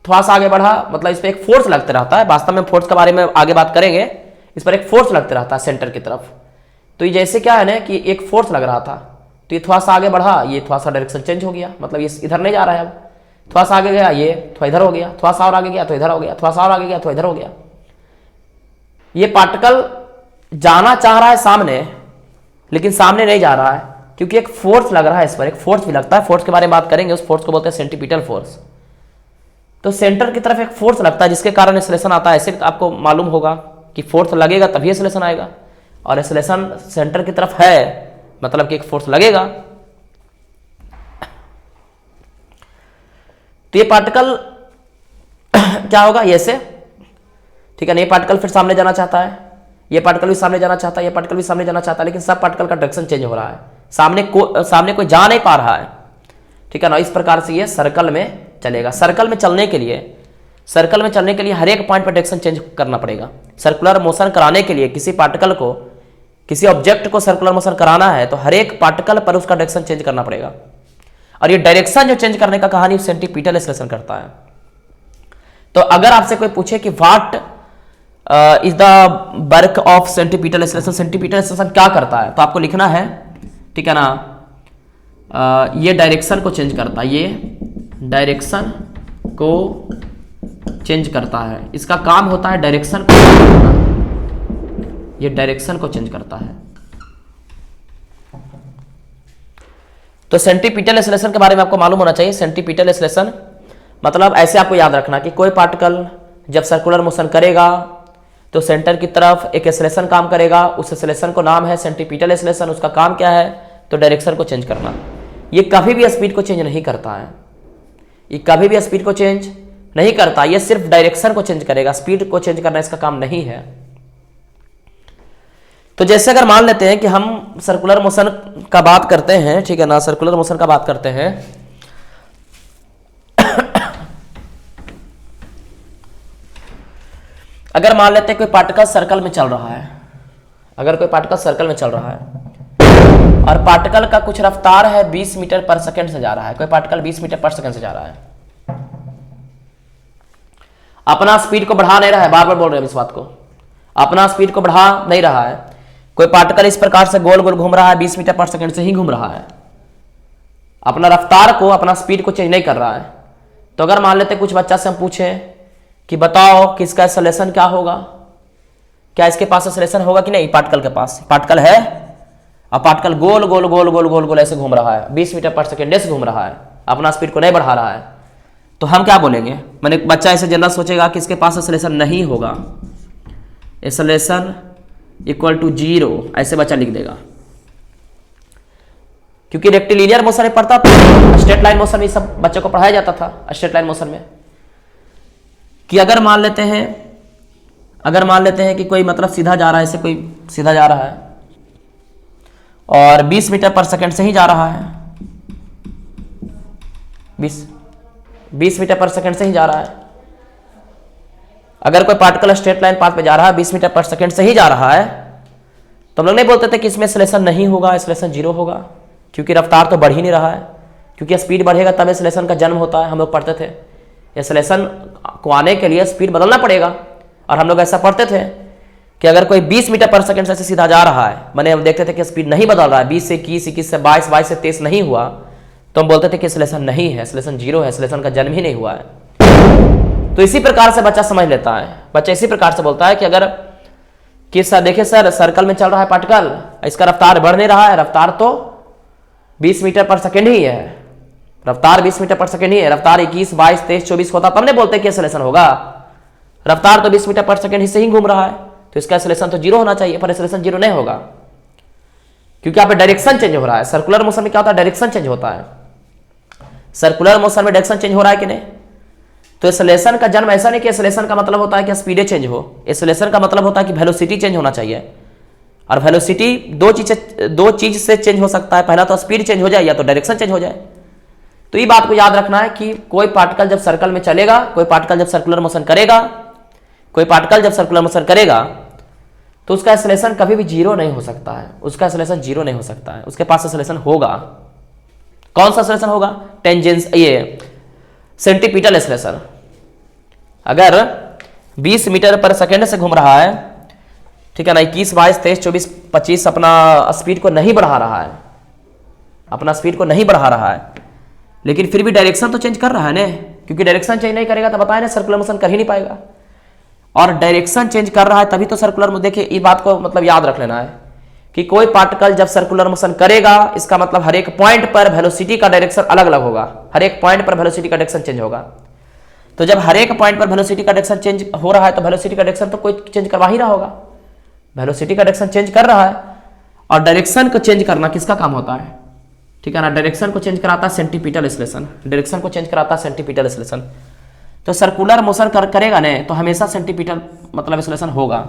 थोड़ा सा आगे बढ़ा, मतलब इस पर एक फोर्स लगते रहता है, वास्तव में फोर्स के बारे में आगे बात करेंगे, इस पर एक फोर्स लगते रहता है सेंटर की तरफ। तो ये जैसे क्या है ना कि एक फोर्स लग रहा था तो ये थोड़ा सा आगे बढ़ा, ये थोड़ा सा डायरेक्शन चेंज हो गया, मतलब ये इधर नहीं जा रहा है, अब थोड़ा सा आगे गया ये थोड़ा इधर हो गया, थोड़ा सा और आगे गया तो इधर हो गया, थोड़ा सा और आगे गया तो इधर हो गया। ये पार्टिकल जाना चाह रहा है सामने, लेकिन सामने नहीं जा रहा है क्योंकि एक फोर्स लग रहा है, इस पर एक फोर्स भी लगता है, फोर्स के बारे में बात करेंगे, उस फोर्स को बोलते हैं सेंट्रीपिटल फोर्स। तो सेंटर की तरफ एक फोर्स लगता है जिसके कारण एक्सेलरेशन आता है। ऐसे आपको मालूम होगा कि फोर्स लगेगा तभी एक्सेलरेशन आएगा, और एक्सेलरेशन सेंटर की तरफ है मतलब कि एक फोर्स लगेगा। तो ये पार्टिकल क्या होगा, ये से, ठीक है ना, ये पार्टिकल फिर सामने जाना चाहता है, ये पार्टिकल भी सामने जाना चाहता है, ये पार्टिकल भी सामने जाना चाहता है, लेकिन सब पार्टिकल का डायरेक्शन चेंज हो रहा है, सामने कोई जा नहीं पा रहा है, ठीक है ना। इस प्रकार से ये सर्कल में चलेगा। सर्कल में चलने के लिए हर एक पॉइंट पर डायरेक्शन चेंज करना पड़ेगा। सर्कुलर मोशन कराने के लिए किसी पार्टिकल को, किसी ऑब्जेक्ट को सर्कुलर मोशन कराना है तो हर एक पार्टिकल पर उसका डायरेक्शन चेंज करना पड़ेगा, और ये डायरेक्शन जो चेंज करने का कहानी सेंट्रीपिटल एक्सेलरेशन करता है। तो अगर आपसे कोई पूछे कि what is the work of centripetal acceleration. Centripetal acceleration क्या करता है, तो आपको लिखना है, ठीक है ना, ये डायरेक्शन को चेंज करता है, ये डायरेक्शन को चेंज करता है। इसका काम होता है डायरेक्शन को चेंज करना, ये डायरेक्शन को चेंज करता है। तो सेंटीपीटल एक्सेलरेशन के बारे में आपको मालूम होना चाहिए। सेंटीपीटल एक्सेलरेशन मतलब ऐसे आपको याद रखना कि कोई पार्टिकल जब सर्कुलर मोशन करेगा तो सेंटर की तरफ एक एक्सेलरेशन काम करेगा, उस एक्सेलरेशन को नाम है सेंटीपीटल एक्सेलरेशन। उसका काम क्या है, तो डायरेक्शन को चेंज करना। ये कभी भी स्पीड को चेंज नहीं करता है, ये कभी भी स्पीड को चेंज नहीं करता, ये सिर्फ डायरेक्शन को चेंज करेगा, स्पीड को चेंज करना इसका काम नहीं है। तो जैसे अगर मान लेते हैं कि हम सर्कुलर मोशन का बात करते हैं, ठीक है ना, सर्कुलर मोशन का बात करते हैं, अगर मान लेते हैं कोई पार्टिकल सर्कल में चल रहा है, अगर कोई पार्टिकल सर्कल में चल रहा है और पार्टिकल का कुछ रफ्तार है 20 मीटर पर सेकंड से जा रहा है, कोई पार्टिकल 20 मीटर पर सेकंड से जा रहा है, अपना स्पीड को बढ़ा नहीं रहा है, बार बार बोल रहे हैं इस बात को, अपना स्पीड को बढ़ा नहीं रहा है, कोई पार्टिकल इस प्रकार से गोल गोल घूम रहा है, 20 मीटर पर सेकंड से ही घूम रहा है, अपना रफ्तार को, अपना स्पीड को चेंज नहीं कर रहा है। तो अगर मान लेते कुछ बच्चा से हम पूछें कि बताओ कि इसका एक्सेलरेशन क्या होगा, क्या इसके पास एक्सेलरेशन होगा कि नहीं, पार्टिकल के पास पार्टिकल है, अब पार्टिकल गोल गोल गोल गोल गोल गोल ऐसे घूम रहा है, 20 मीटर पर सेकंड से घूम रहा है, अपना स्पीड को नहीं बढ़ा रहा है, तो हम क्या बोलेंगे, मैंने बच्चा ऐसे जनरल सोचेगा कि इसके पास एक्सेलरेशन नहीं होगा, एक्सेलरेशन इक्वल टू 0, ऐसे बच्चा लिख देगा। क्योंकि रेक्टिलिनियर मोशन में पढ़ता था, स्ट्रेट लाइन मोशन में सब बच्चों को पढ़ाया जाता था, स्ट्रेट लाइन मोशन में, कि अगर मान लेते हैं कि कोई मतलब सीधा जा रहा है, ऐसे कोई सीधा जा रहा है और 20 मीटर पर सेकंड से ही जा रहा है, 20 मीटर पर सेकंड से ही जा रहा है। अगर कोई पार्टिकल स्ट्रेट लाइन पाथ पे जा रहा है, 20 मीटर पर सेकंड से ही जा रहा है, तो हम लोग नहीं बोलते थे कि इसमें एक्सेलरेशन नहीं होगा, एक्सेलरेशन 0 होगा, क्योंकि रफ्तार तो बढ़ ही नहीं रहा है, क्योंकि स्पीड बढ़ेगा तब एक्सेलरेशन का जन्म होता है। हम लोग पढ़ते थे एक्सेलरेशन को आने के लिए स्पीड बदलना पड़ेगा, और हम लोग ऐसा पढ़ते थे कि अगर कोई 20 मीटर पर सेकंड से सीधा जा रहा है, मैंने हम देखते थे कि स्पीड नहीं बदल रहा है, 20 से 21, 21 से 22, 22 से 23 नहीं हुआ, तो हम बोलते थे कि एक्सेलरेशन नहीं है, एक्सेलरेशन 0 है, एक्सेलरेशन का जन्म ही नहीं हुआ है। तो इसी प्रकार से बच्चा समझ लेता है, बच्चा इसी प्रकार से बोलता है कि अगर कि सर देखिए सर, सर्कल में चल रहा है पार्टिकल, इसका रफ्तार बढ़ नहीं रहा है, रफ्तार तो 20 मीटर पर सेकंड ही है, रफ्तार 20 मीटर पर सेकंड ही है, रफ्तार 21, 22, 23, 24 होता तब नहीं बोलते कि एक्सेलरेशन होगा, रफ्तार तो 20 मीटर पर सेकंड ही से ही घूम रहा है, तो इसका एक्सेलरेशन तो 0 होना चाहिए, पर एक्सेलरेशन 0 नहीं होगा, क्योंकि यहाँ पे डायरेक्शन चेंज हो रहा है। सर्कुलर मोशन में क्या होता है, डायरेक्शन चेंज होता है, सर्कुलर मोशन में डायरेक्शन चेंज हो रहा है कि नहीं। तो एक्सेलरेशन का जन्म ऐसा नहीं कि एक्सेलरेशन का मतलब होता है कि स्पीडे चेंज हो, एक्सेलरेशन का मतलब होता है कि वेलोसिटी चेंज होना चाहिए, और वेलोसिटी दो चीज से चेंज हो सकता है, पहला तो स्पीड चेंज हो जाए या तो डायरेक्शन चेंज हो जाए। तो ये बात को याद रखना है कि कोई पार्टिकल जब सर्कल में चलेगा, कोई पार्टिकल जब सर्कुलर मोशन करेगा, कोई पार्टिकल जब सर्कुलर मोशन करेगा, तो उसका एक्सेलरेशन कभी भी 0 नहीं हो सकता है, उसका एक्सेलरेशन 0 नहीं हो सकता है, उसके पास एक्सेलरेशन होगा। कौन सा एक्सेलरेशन होगा, टेंजेंस, ये सेंटीपीटल एक्सेलरेशन। अगर 20 मीटर पर सेकंड से घूम रहा है, ठीक है ना, 21, 22, 23, 24, 25 अपना स्पीड को नहीं बढ़ा रहा है, अपना स्पीड को नहीं बढ़ा रहा है, लेकिन फिर भी डायरेक्शन तो चेंज कर रहा है ना, क्योंकि डायरेक्शन चेंज नहीं करेगा तो बताया ना सर्कुलर मोशन कर ही नहीं पाएगा, और डायरेक्शन चेंज कर रहा है तभी तो सर्कुलर मोशन। देखिए इस बात को मतलब याद रख लेना है कि कोई पार्टिकल जब सर्कुलर मोशन करेगा, इसका मतलब हर एक पॉइंट पर वेलोसिटी का डायरेक्शन अलग अलग होगा, हर एक पॉइंट पर वेलोसिटी का डायरेक्शन चेंज होगा। तो जब हर एक पॉइंट पर वेलोसिटी का डायरेक्शन चेंज हो रहा है, तो वेलोसिटी का डायरेक्शन तो कोई चेंज करवा ही रहा होगा, वेलोसिटी का डायरेक्शन चेंज कर रहा है, और डायरेक्शन को चेंज करना किसका काम होता है, ठीक है ना, डायरेक्शन को चेंज कराता है सेंटीपीटल एक्सेलरेशन, डायरेक्शन को चेंज कराता है सेंटीपीटल एक्सेलरेशन। तो सर्कुलर मोशन करेगा ना, तो हमेशा सेंटीपीटल मतलब एक्सेलरेशन होगा।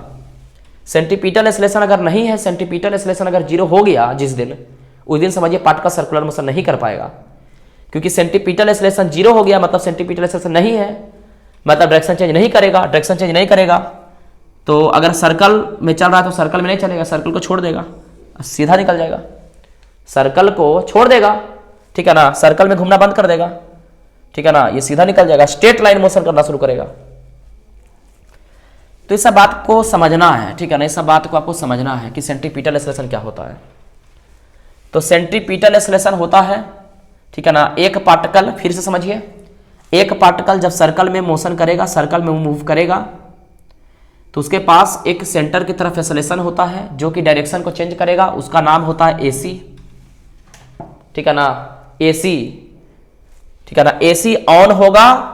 सेंटीपीटल एक्सेलरेशन अगर नहीं है, सेंटीपीटल एक्सेलरेशन अगर 0 हो गया जिस दिन, उस दिन समझिए पार्टिकल सर्कुलर मोशन नहीं कर पाएगा, क्योंकि सेंटीपीटल एक्सेलरेशन 0 हो गया मतलब सेंटीपीटल एक्सेलरेशन नहीं है, मतलब डायरेक्शन चेंज नहीं करेगा, डायरेक्शन चेंज नहीं करेगा। तो अगर सर्कल में चल रहा है तो सर्कल में नहीं चलेगा, सर्कल को छोड़ देगा, सीधा निकल जाएगा, सर्कल को छोड़ देगा, ठीक है ना, सर्कल में घूमना बंद कर देगा, ठीक है ना, ये सीधा निकल जाएगा, स्ट्रेट लाइन मोशन करना शुरू करेगा। तो इस सब बात को समझना है, ठीक है ना, इस सब बात को आपको समझना है कि सेंट्रीपिटल एक्सेलरेशन क्या होता है। तो सेंट्रीपिटल एक्सेलरेशन होता है, ठीक है ना, एक पार्टिकल, फिर से समझिए, एक पार्टिकल जब सर्कल में मोशन करेगा, सर्कल में मूव करेगा, तो उसके पास एक सेंटर की तरफ एक्सेलरेशन होता है जो कि डायरेक्शन को चेंज करेगा, उसका नाम होता है एसी, ठीक है ना, एसी, ठीक है ना। एसी ऑन होगा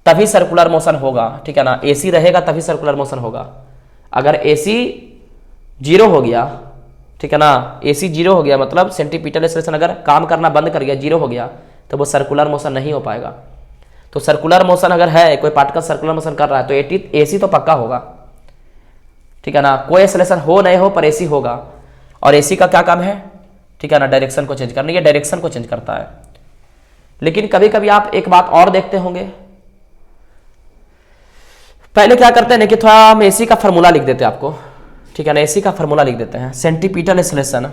तभी सर्कुलर मोशन होगा, ठीक है ना, एसी रहेगा तभी सर्कुलर मोशन होगा। अगर एसी जीरो हो गया, ठीक है ना, एसी जीरो हो गया मतलब सेंट्रीपिटल एक्सेलरेशन अगर काम करना बंद कर गया, जीरो हो गया, तो वो सर्कुलर मोशन नहीं हो पाएगा। तो सर्कुलर मोशन अगर है, कोई पार्टिकल सर्कुलर मोशन कर रहा है, तो एसी तो पक्का होगा, ठीक है ना, कोई एक्सेलरेशन हो नहीं हो पर एसी होगा। और एसी का क्या काम है, ठीक है ना, डायरेक्शन को चेंज करना, ये डायरेक्शन को चेंज करता है। लेकिन कभी कभी आप एक बात और देखते होंगे, पहले क्या करते हैं ना कि थोड़ा हम एसी का फार्मूला लिख देते हैं आपको, ठीक है ना, एसी का फार्मूला लिख देते हैं। सेंट्रीपिटल एक्सेलरेशन,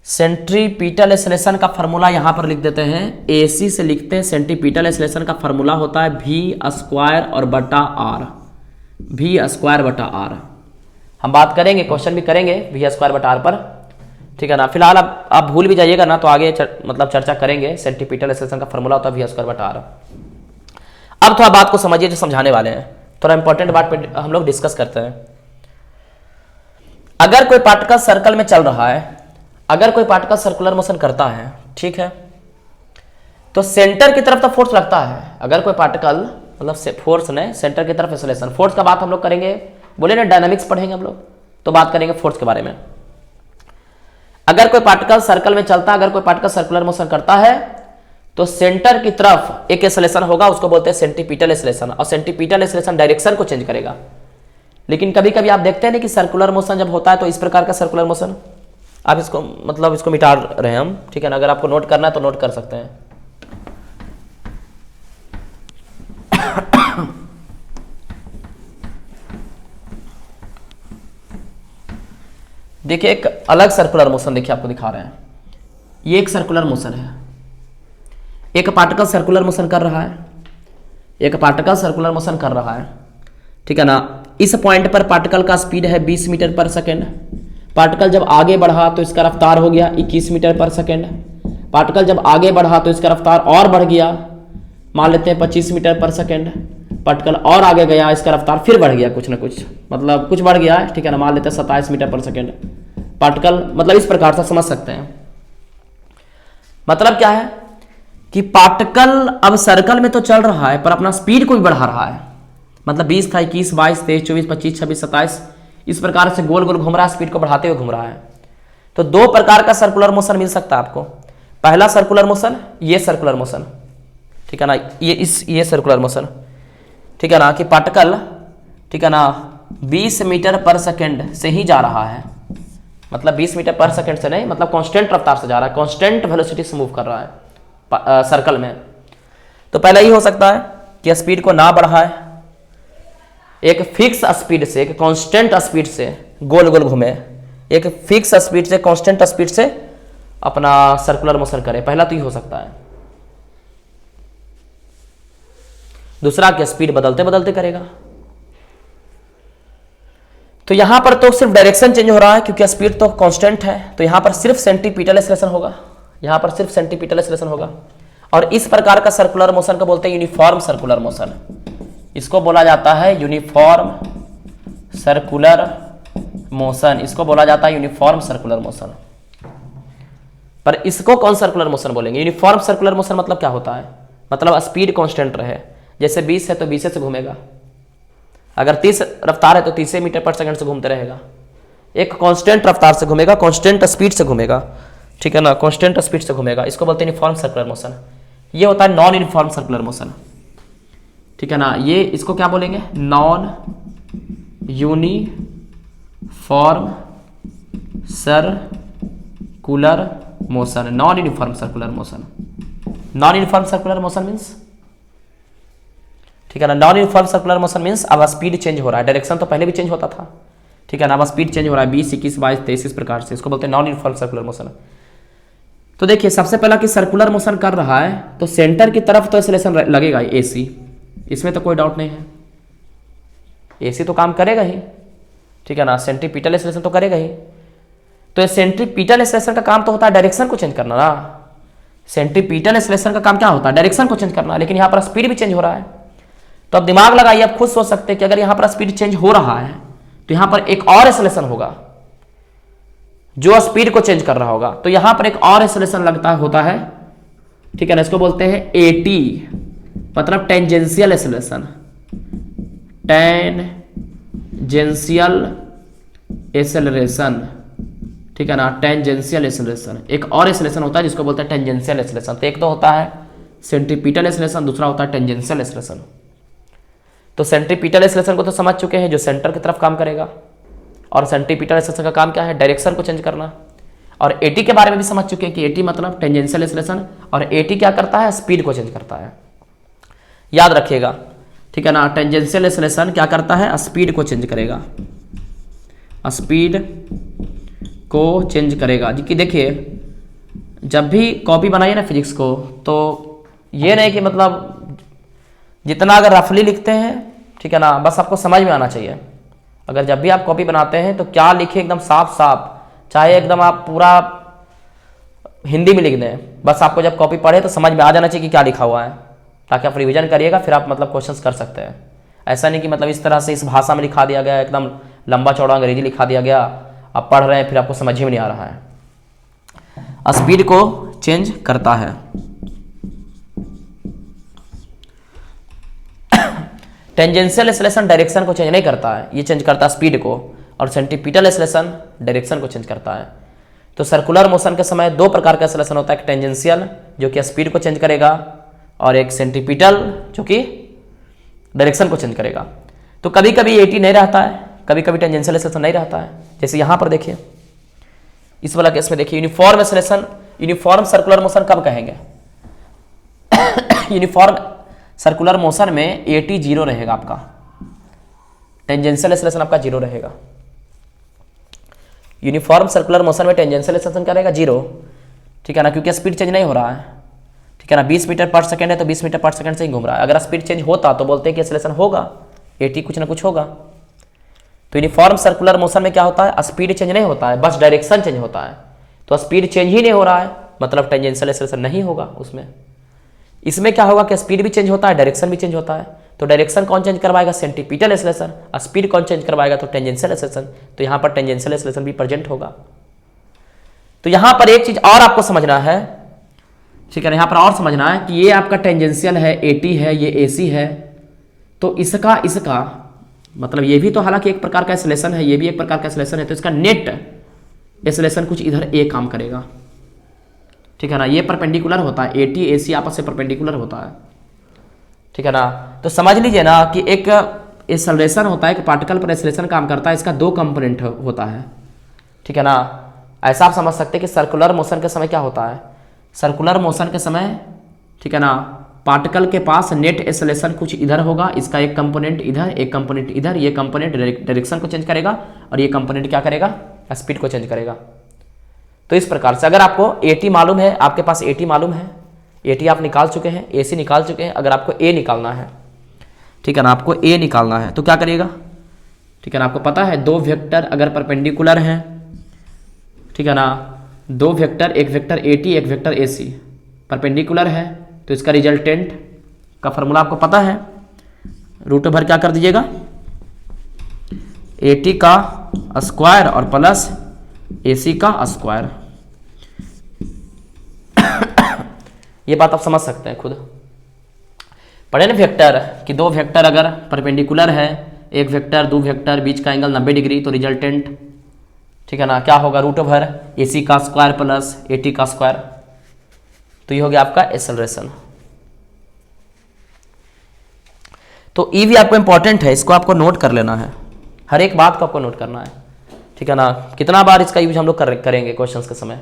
सेंट्रीपिटल एक्सेलरेशन का फार्मूला यहां पर लिख देते हैं, एसी से लिखते हैं। सेंट्रीपिटल एक्सेलरेशन का फार्मूला होता है वी स्क्वायर और बटा आर, वी स्क्वायर बटा आर। हम बात करेंगे, क्वेश्चन भी करेंगे वी स्क्वायर बटा आर पर, ठीक है ना। फिलहाल आप भूल भी जाइएगा ना तो आगे मतलब चर्चा करेंगे। सेंट्रीपिटल एक्सेलरेशन का फार्मूला होता है वी स्क्वायर बटा आर। अब थोड़ा बात को समझिए जो समझाने वाले हैं, थोड़ा इंपॉर्टेंट बात पे हम लोग डिस्कस करते हैं। अगर कोई पार्टिकल सर्कल में चल रहा है, अगर कोई पार्टिकल सर्कुलर मोशन करता है, ठीक है, तो सेंटर की तरफ तो फोर्स लगता है। अगर कोई पार्टिकल मतलब फोर्स ने सेंटर की तरफ एक्सेलरेशन, फोर्स का बात हम लोग करेंगे, बोले ना डायनामिक्स पढ़ेंगे हम लोग, तो बात करेंगे फोर्स के बारे में। अगर कोई पार्टिकल सर्कल में चलता है, अगर कोई पार्टिकल सर्कुलर मोशन करता है, तो सेंटर की तरफ एक एक्सेलरेशन होगा, उसको बोलते हैं सेंट्रीपिटल एक्सेलरेशन। और सेंट्रीपिटल एक्सेलरेशन डायरेक्शन को चेंज करेगा। लेकिन कभी कभी आप देखते हैं ना कि सर्कुलर मोशन जब होता है तो इस प्रकार का सर्कुलर मोशन, आप इसको मतलब इसको मिटा रहे हैं हम, ठीक है ना, अगर आपको नोट करना है तो नोट कर सकते हैं। देखिए एक अलग सर्कुलर मोशन, देखिए आपको दिखा रहे हैं, ये एक सर्कुलर मोशन है। एक पार्टिकल सर्कुलर मोशन कर रहा है, एक पार्टिकल सर्कुलर मोशन कर रहा है, ठीक है ना। इस पॉइंट पर पार्टिकल का स्पीड है 20 मीटर पर सेकेंड। पार्टिकल जब आगे बढ़ा तो इसका रफ्तार हो गया 21 मीटर पर सेकेंड। पार्टिकल जब आगे बढ़ा तो इसका रफ्तार और बढ़ गया, मान लेते हैं 25 मीटर पर सेकेंड। पार्टिकल और आगे गया, इसका रफ्तार फिर बढ़ गया, कुछ ना कुछ मतलब कुछ बढ़ गया है, ठीक है ना, मान लेते हैं 27 मीटर पर सेकेंड। पार्टिकल मतलब इस प्रकार से समझ सकते हैं। मतलब क्या है कि पार्टिकल अब सर्कल में तो चल रहा है पर अपना स्पीड को भी बढ़ा रहा है। मतलब 20 था, 21, 22, 23, 24, 25, 26, 27, इस प्रकार से गोल गोल घूम रहा है, स्पीड को बढ़ाते हुए घूम रहा है। तो दो प्रकार का सर्कुलर मोशन मिल सकता है आपको। पहला सर्कुलर मोशन, ये सर्कुलर मोशन, ठीक है ना, ये सर्कुलर मोशन, ठीक है ना, कि पार्टिकल, ठीक है ना, 20 मीटर पर सेकेंड से ही जा रहा है। मतलब 20 मीटर पर सेकेंड से नहीं, मतलब कांस्टेंट रफ्तार से जा रहा है, कांस्टेंट वेलोसिटी से मूव कर रहा है सर्कल में। तो पहला ही हो सकता है कि स्पीड को ना बढ़ाए, एक फिक्स स्पीड से, एक कांस्टेंट स्पीड से गोल गोल घूमे, एक फिक्स स्पीड से, कांस्टेंट स्पीड से अपना सर्कुलर मोशन करे। पहला तो ये हो सकता है। दूसरा कि स्पीड बदलते बदलते करेगा। तो यहां पर तो सिर्फ डायरेक्शन चेंज हो रहा है क्योंकि स्पीड तो कांस्टेंट है, तो यहां पर सिर्फ सेंट्रीपिटल एक्सेलरेशन होगा, यहां पर सिर्फ सेंट्रीपिटल एक्सेलरेशन होगा। और इस प्रकार का सर्कुलर मोशन को बोलते हैं यूनिफॉर्म सर्कुलर मोशन। इसको बोला जाता है यूनिफॉर्म सर्कुलर मोशन, इसको बोला जाता है यूनिफॉर्म सर्कुलर मोशन। पर इसको कौन सर्कुलर मोशन बोलेंगे? यूनिफॉर्म सर्कुलर मोशन मतलब क्या होता है? मतलब स्पीड कांस्टेंट रहे, जैसे 20 है तो 20 से घूमेगा, अगर 30 रफ्तार है तो 30 मीटर पर सेकंड से घूमते रहेगा। एक कांस्टेंट रफ्तार से घूमेगा, कांस्टेंट स्पीड से घूमेगा, ठीक है ना, कांस्टेंट स्पीड से घूमेगा। इसको बोलते हैं यूनिफॉर्म सर्कुलर मोशन। ये होता है नॉन यूनिफॉर्म सर्कुलर मोशन, ठीक है ना। ये इसको क्या बोलेंगे? Non uniform circular motion, non uniform circular motion. Non uniform circular motion means, ठीक है ना, non uniform circular motion means अब स्पीड चेंज हो रहा है, डायरेक्शन तो पहले भी चेंज होता था, ठीक है ना, अब स्पीड चेंज हो रहा है 20, 21, 22, 23 इस प्रकार से। इसको बोलते हैं नॉन यूनिफॉर्म सर्कुलर मोशन। तो देखिए सबसे पहला कि सर्कुलर मोशन कर रहा है तो सेंटर की तरफ तो एक्सेलरेशन लगेगा एसी, इसमें तो कोई डाउट नहीं है, एसी तो काम करेगा ही, ठीक है ना, सेंट्रीपिटल एक्सेलरेशन तो करेगा ही। तो सेंट्रीपिटल एक्सेलरेशन का काम तो होता है डायरेक्शन को चेंज करना ना, सेंट्रीपिटल एक्सेलरेशन का काम क्या होता है, डायरेक्शन को चेंज करना, लेकिन यहाँ पर स्पीड भी चेंज हो रहा है। तो अब दिमाग लगाइए, आप खुद सोच सकते हैं कि अगर यहाँ पर स्पीड चेंज हो रहा है तो यहाँ पर एक और एक्सेलरेशन होगा जो स्पीड को चेंज कर रहा होगा, तो यहाँ पर एक और एक्सेलरेशन लगता होता है, ठीक है ना, इसको बोलते हैं एटी, मतलब टेंजेंशियल एक्सेलरेशन, टेंजेंशियल एक्सेलरेशन, ठीक है ना, टेंजेंशियल एक्सेलरेशन। एक और एक्सेलरेशन होता है जिसको बोलते हैं टेंजेंशियल एक्सेलरेशन। तो एक तो होता है सेंट्रीपिटल एक्सेलरेशन, दूसरा होता है टेंजेंशियल एक्सेलरेशन। तो सेंट्रीपिटल एक्सेलरेशन को तो समझ चुके हैं, जो सेंटर की तरफ काम करेगा, और सेंट्रीपिटल एक्सेलरेशन का काम क्या है, डायरेक्शन को चेंज करना। और एटी के बारे में भी समझ चुके हैं कि एटी मतलब टेंजेंशियल एक्सेलरेशन, और एटी क्या करता है, स्पीड को चेंज करता है, याद रखिएगा, ठीक है ना। टेंजेंशियल एक्सेलरेशन क्या करता है, स्पीड को चेंज करेगा, स्पीड को चेंज करेगा। जी कि देखिए, जब भी कॉपी बनाइए ना फिजिक्स को, तो ये नहीं कि मतलब जितना अगर रफली लिखते हैं, ठीक है ना, बस आपको समझ में आना चाहिए। अगर जब भी आप कॉपी बनाते हैं तो क्या लिखे, एकदम साफ साफ, चाहे एकदम आप पूरा हिंदी में लिख दें, बस आपको जब कॉपी पढ़े तो समझ में आ जाना चाहिए कि क्या लिखा हुआ है, ताकि आप रिवीजन करिएगा, फिर आप मतलब क्वेश्चंस कर सकते हैं। ऐसा नहीं कि मतलब इस तरह से इस भाषा में लिखा दिया गया, एकदम लंबा चौड़ा अंग्रेजी लिखा दिया गया, आप पढ़ रहे हैं फिर आपको समझ ही में नहीं आ रहा है। स्पीड को चेंज करता है। टेंजेंशियल एक्सेलरेशन डायरेक्शन को चेंज नहीं करता है, ये चेंज करता है स्पीड को, और सेंट्रीपिटल एक्सेलरेशन डायरेक्शन को चेंज करता है। तो सर्कुलर मोशन के समय दो प्रकार का एक्सेलरेशन होता है, एक टेंजेंशियल जो कि स्पीड को चेंज करेगा, और एक सेंट्रीपिटल जो कि डायरेक्शन को चेंज करेगा। तो कभी कभी एटी नहीं रहता है, कभी कभी टेंजेंशियल एक्सेलरेशन नहीं रहता है। जैसे यहाँ पर देखिए, इस वाला केस में देखिए, uniform acceleration, uniform circular motion कब कहेंगे, यूनिफॉर्म सर्कुलर मोशन में एटी जीरो रहेगा आपका, टेंजेंशियल एक्सेलरेशन आपका जीरो रहेगा। यूनिफॉर्म सर्कुलर मोशन में टेंजेंशियल एक्सेलरेशन क्या रहेगा, जीरो, ठीक है ना, क्योंकि स्पीड चेंज नहीं हो रहा है, ठीक है ना। 20 मीटर पर सेकंड है तो 20 मीटर पर सेकंड से ही घूम रहा है। अगर स्पीड चेंज होता तो बोलते हैं कि एक्सेलरेशन होगा, एटी कुछ ना कुछ होगा। तो यूनिफॉर्म सर्कुलर मोशन में क्या होता है, स्पीड चेंज नहीं होता है, बस डायरेक्शन चेंज होता है। तो स्पीड चेंज ही नहीं हो रहा है, मतलब टेंजेंशियल एक्सेलरेशन नहीं होगा उसमें। इसमें क्या होगा कि स्पीड भी चेंज होता है, डायरेक्शन भी चेंज होता है। तो डायरेक्शन कौन चेंज करवाएगा, सेंट्रीपिटल एक्सेलरेशन, स्पीड कौन चेंज करवाएगा, तो टेंजेंशियल एक्सेलरेशन। तो यहाँ पर टेंजेंशियल एक्सेलरेशन भी प्रेजेंट होगा। तो यहाँ पर एक चीज और आपको समझना है, ठीक है ना, यहाँ पर और समझना है कि ये आपका टेंजेंशियल है, एटी है, ये एसी है, तो इसका मतलब ये भी तो हालांकि एक प्रकार का एक्सेलरेशन है, ये भी एक प्रकार का एक्सेलरेशन है, तो इसका नेट एक्सेलरेशन कुछ इधर ए काम करेगा, ठीक है ना। ये परपेंडिकुलर होता है, एटी एसी आपस से परपेंडिकुलर होता है, ठीक है ना। तो समझ लीजिए ना कि एक एक्सेलरेशन होता है, एक पार्टिकल पर एक्सेलरेशन काम करता है, इसका दो कंपोनेंट होता है, ठीक है ना। ऐसा आप समझ सकते हैं कि सर्कुलर मोशन के समय क्या होता है, सर्कुलर मोशन के समय, ठीक है ना, पार्टिकल के पास नेट एक्सेलरेशन कुछ इधर होगा, इसका एक कंपोनेंट इधर, एक कंपोनेंट इधर, ये कंपोनेंट डायरेक्शन को चेंज करेगा, और ये कंपोनेंट क्या करेगा, स्पीड को चेंज करेगा। तो इस प्रकार से अगर आपको एटी मालूम है, आपके पास एटी मालूम है, एटी आप निकाल चुके हैं, एसी निकाल चुके हैं, अगर आपको ए निकालना है, ठीक है ना, आपको ए निकालना है तो क्या करिएगा, ठीक है ना। आपको पता है दो वेक्टर अगर परपेंडिकुलर हैं, ठीक है ना, दो वेक्टर, एक वेक्टर एटी एक वेक्टर एसी परपेंडिकुलर है, तो इसका रिजल्टेंट का फॉर्मूला आपको पता है, रूट ओवर क्या कर दीजिएगा, एटी का स्क्वायर और प्लस एसी का स्क्वायर। ये बात आप समझ सकते हैं खुद, पढ़े ना वेक्टर कि दो वेक्टर अगर परपेंडिकुलर है, एक वेक्टर दो वेक्टर बीच का एंगल 90 डिग्री, तो रिजल्टेंट, ठीक है ना, क्या होगा, रूट ओवर एसी का स्क्वायर प्लस एटी का स्क्वायर। तो ये हो गया आपका एक्सेलरेशन। तो ई भी आपको इंपॉर्टेंट है, इसको आपको नोट कर लेना है, हर एक बात को आपको नोट करना है, ठीक है ना। कितना बार इसका यूज हम लोग करेंगे क्वेश्चंस के समय,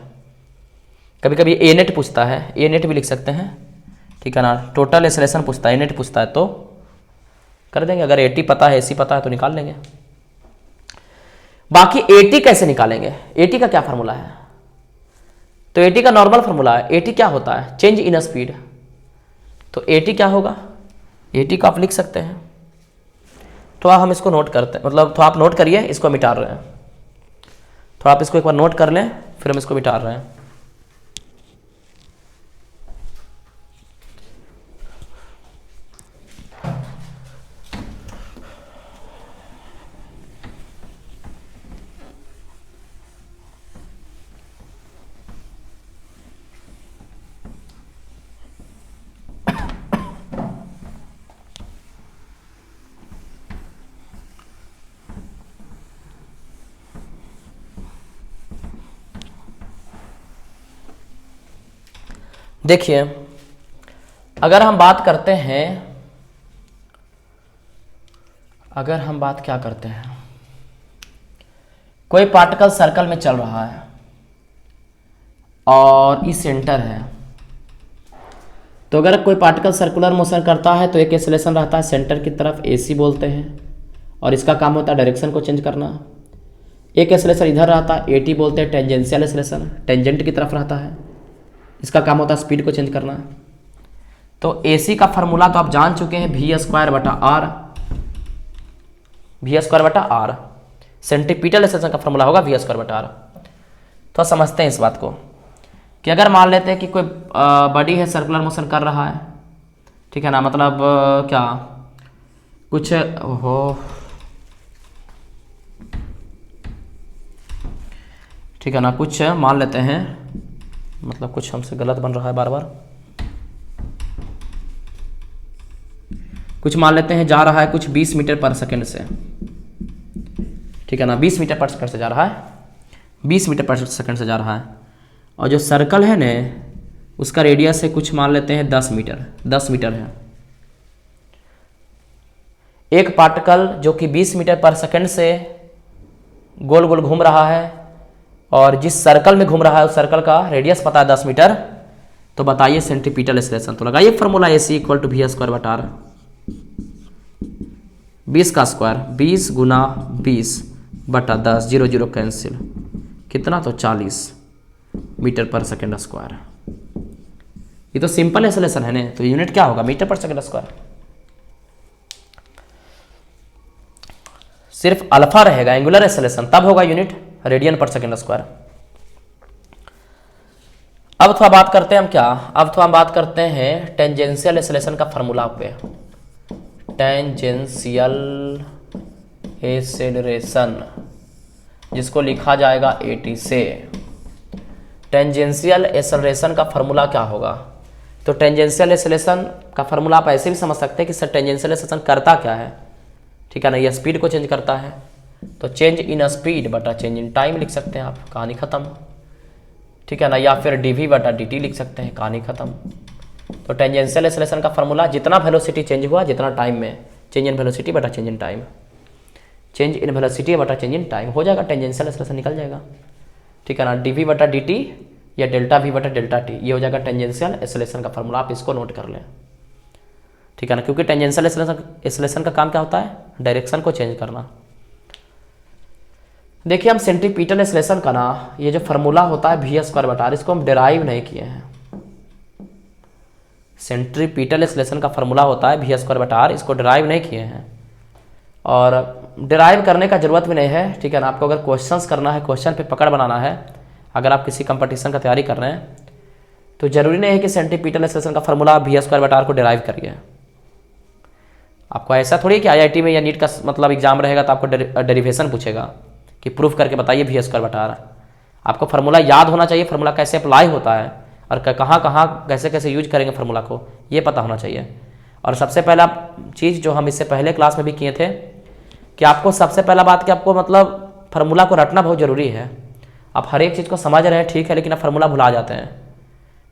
कभी कभी ए नेट पूछता है, ए नेट भी लिख सकते हैं, ठीक है ना। टोटल एक्सेलरेशन पूछता है, ए नेट पूछता है तो कर देंगे, अगर एटी पता है एसी पता है तो निकाल लेंगे। बाकी एटी कैसे निकालेंगे, एटी का क्या फार्मूला है, तो एटी का नॉर्मल फार्मूला है, एटी क्या होता है, चेंज इन स्पीड। तो एटी क्या होगा, एटी को आप लिख सकते हैं, थोड़ा हम इसको नोट करते हैं, मतलब थोड़ा आप नोट करिए, इसको मिटा रहे हैं, थोड़ा आप इसको एक बार नोट कर लें, फिर हम इसको मिटा रहे हैं। देखिए, अगर हम बात करते हैं, अगर हम बात क्या करते हैं, कोई पार्टिकल सर्कल में चल रहा है और ई सेंटर है, तो अगर कोई पार्टिकल सर्कुलर मोशन करता है तो एक एक्सेलरेशन रहता है सेंटर की तरफ, एसी बोलते हैं, और इसका काम होता है डायरेक्शन को चेंज करना। एक एक्सेलरेशन इधर रहता है, एटी बोलते हैं, टेंजेंशियल एक्सेलरेशन, टेंजेंट की तरफ रहता है, इसका काम होता है स्पीड को चेंज करना। तो एसी का फॉर्मूला तो आप जान चुके हैं, वी स्क्वायर बटा आर, वी स्क्वायर बटा आर। सेंट्रीपिटल एक्सेलरेशन का फॉर्मूला होगा वी स्क्वायर बटा आर। तो समझते हैं इस बात को कि अगर मान लेते हैं कि कोई बॉडी है, सर्कुलर मोशन कर रहा है, ठीक है ना, मतलब क्या कुछ हो, ठीक है ना, कुछ मान लेते हैं, मतलब कुछ हमसे गलत बन रहा है बार बार, कुछ मान लेते हैं जा रहा है कुछ 20 मीटर पर सेकंड से, ठीक है ना, 20 मीटर पर सेकंड से जा रहा है, 20 मीटर पर सेकंड से जा रहा है, और जो सर्कल है ने उसका रेडियस है कुछ मान लेते हैं 10 मीटर, 10 मीटर है। एक पार्टिकल जो कि 20 मीटर पर सेकंड से गोल गोल घूम रहा है और जिस सर्कल में घूम रहा है उस सर्कल का रेडियस पता है 10 मीटर, तो बताइए सेंट्रीपिटल एक्सेलरेशन। तो लगाइए formula AC equal to v square बटा आर, 20 का स्क्वायर 20 गुना 20 बटा 10, 0 0 कैंसिल, कितना, तो 40 मीटर पर सेकेंड स्क्वायर। ये तो सिंपल एक्सेलरेशन है ना, तो यूनिट क्या होगा, मीटर पर सेकेंड स्क्वायर। सिर्फ अल्फा रहेगा एंगुलर एक्सेलरेशन, तब होगा यूनिट रेडियन पर सेकेंड स्क्वायर। अब थोड़ा बात करते हैं हम क्या, अब थोड़ा हम बात करते हैं टेंजेंशियल एक्सेलरेशन का फॉर्मूला पे। टेंजेंशियल एक्सेलरेशन जिसको लिखा जाएगा एटी से। टेंजेंशियल एक्सेलरेशन का फॉर्मूला क्या होगा, तो टेंजेंशियल एक्सेलरेशन का फॉर्मूला आप ऐसे भी समझ सकते हैं कि सर टेंजेंशियल एक्सेलरेशन करता क्या है, ठीक है ना, ये स्पीड को चेंज करता है, तो चेंज इन स्पीड बटा चेंज इन टाइम लिख सकते हैं आप, कहानी खत्म, ठीक है ना, या फिर डीवी बटा डीटी लिख सकते हैं, कहानी खत्म। तो टेंजेंशियल एक्सेलरेशन का फॉर्मूला जितना वेलोसिटी चेंज हुआ जितना टाइम में, चेंज इन वेलोसिटी बटा change in time, change in velocity बटा चेंज इन टाइम हो जाएगा, टेंजेंशियल एक्सेलरेशन निकल जाएगा, ठीक है ना, डीवी बटा डीटी या डेल्टा वी बटा डेल्टा टी, ये हो जाएगा टेंजेंशियल एक्सेलरेशन का फॉर्मूला, आप इसको नोट कर लें, ठीक है ना, क्योंकि टेंजेंशियल एक्सेलरेशन का काम क्या होता है, डायरेक्शन को चेंज करना। देखिए हम सेंट्रीपिटल एक्सेलरेशन का ना ये जो फॉर्मूला होता है वी स्क्वायर बटा आर, इसको हम डिराइव नहीं किए हैं। सेंट्रीपिटल एक्सेलरेशन का फॉर्मूला होता है वी स्क्वायर बटा आर, इसको डिराइव नहीं किए हैं और डिराइव करने का जरूरत भी नहीं है, ठीक है ना। आपको अगर क्वेश्चंस करना है, क्वेश्चन पे पकड़ बनाना है, अगर आप किसी कंपटीशन का तैयारी कर रहे हैं तो जरूरी नहीं है कि सेंट्रीपिटल एक्सेलरेशन का फॉर्मूला वी स्क्वायर बटा आर को डिराइव करिए। आपको ऐसा थोड़ी कि आईआईटी में या नीट का मतलब एग्जाम रहेगा तो आपको डेरिवेशन पूछेगा कि प्रूफ करके बताइए वी स्क्वायर बटा आर। आपको फार्मूला याद होना चाहिए, फार्मूला कैसे अप्लाई होता है और कहाँ कहाँ कैसे कैसे यूज करेंगे फार्मूला को, ये पता होना चाहिए। और सबसे पहला चीज़ जो हम इससे पहले क्लास में भी किए थे कि आपको सबसे पहला बात कि आपको मतलब फार्मूला को रटना बहुत ज़रूरी है। आप हर एक चीज़ को समझ रहे हैं ठीक है, लेकिन आप फार्मूला भुला जाते हैं,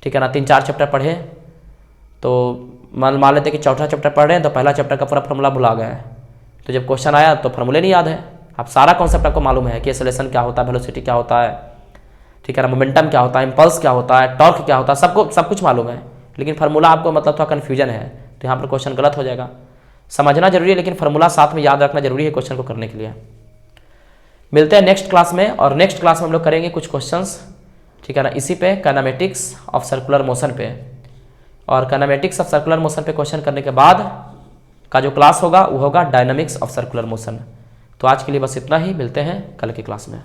ठीक है ना। 3-4 चैप्टर पढ़े तो मान लेते कि चौथा चैप्टर पढ़ रहे हैं तो पहला चैप्टर का पूरा फार्मूला भुला गए हैं, तो जब क्वेश्चन आया तो फार्मूले नहीं याद है। आप सारा कॉन्सेप्ट आपको मालूम है कि एक्सेलरेशन क्या होता है, वेलोसिटी क्या होता है, ठीक है ना, मोमेंटम क्या होता है, इंपल्स क्या होता है, टॉर्क क्या होता है, सब कुछ मालूम है, लेकिन फार्मूला आपको मतलब थोड़ा कन्फ्यूजन है, तो यहाँ पर क्वेश्चन गलत हो जाएगा। समझना जरूरी है लेकिन फार्मूला साथ में याद रखना जरूरी है क्वेश्चन को करने के लिए। मिलते हैं नेक्स्ट क्लास में, और नेक्स्ट क्लास में हम लोग करेंगे कुछ क्वेश्चंस, ठीक है ना, इसी पे काइनेमेटिक्स ऑफ सर्कुलर मोशन पे। और काइनेमेटिक्स ऑफ सर्कुलर मोशन पे क्वेश्चन करने के बाद का जो क्लास होगा वो होगा डायनामिक्स ऑफ सर्कुलर मोशन। तो आज के लिए बस इतना ही, मिलते हैं कल की क्लास में।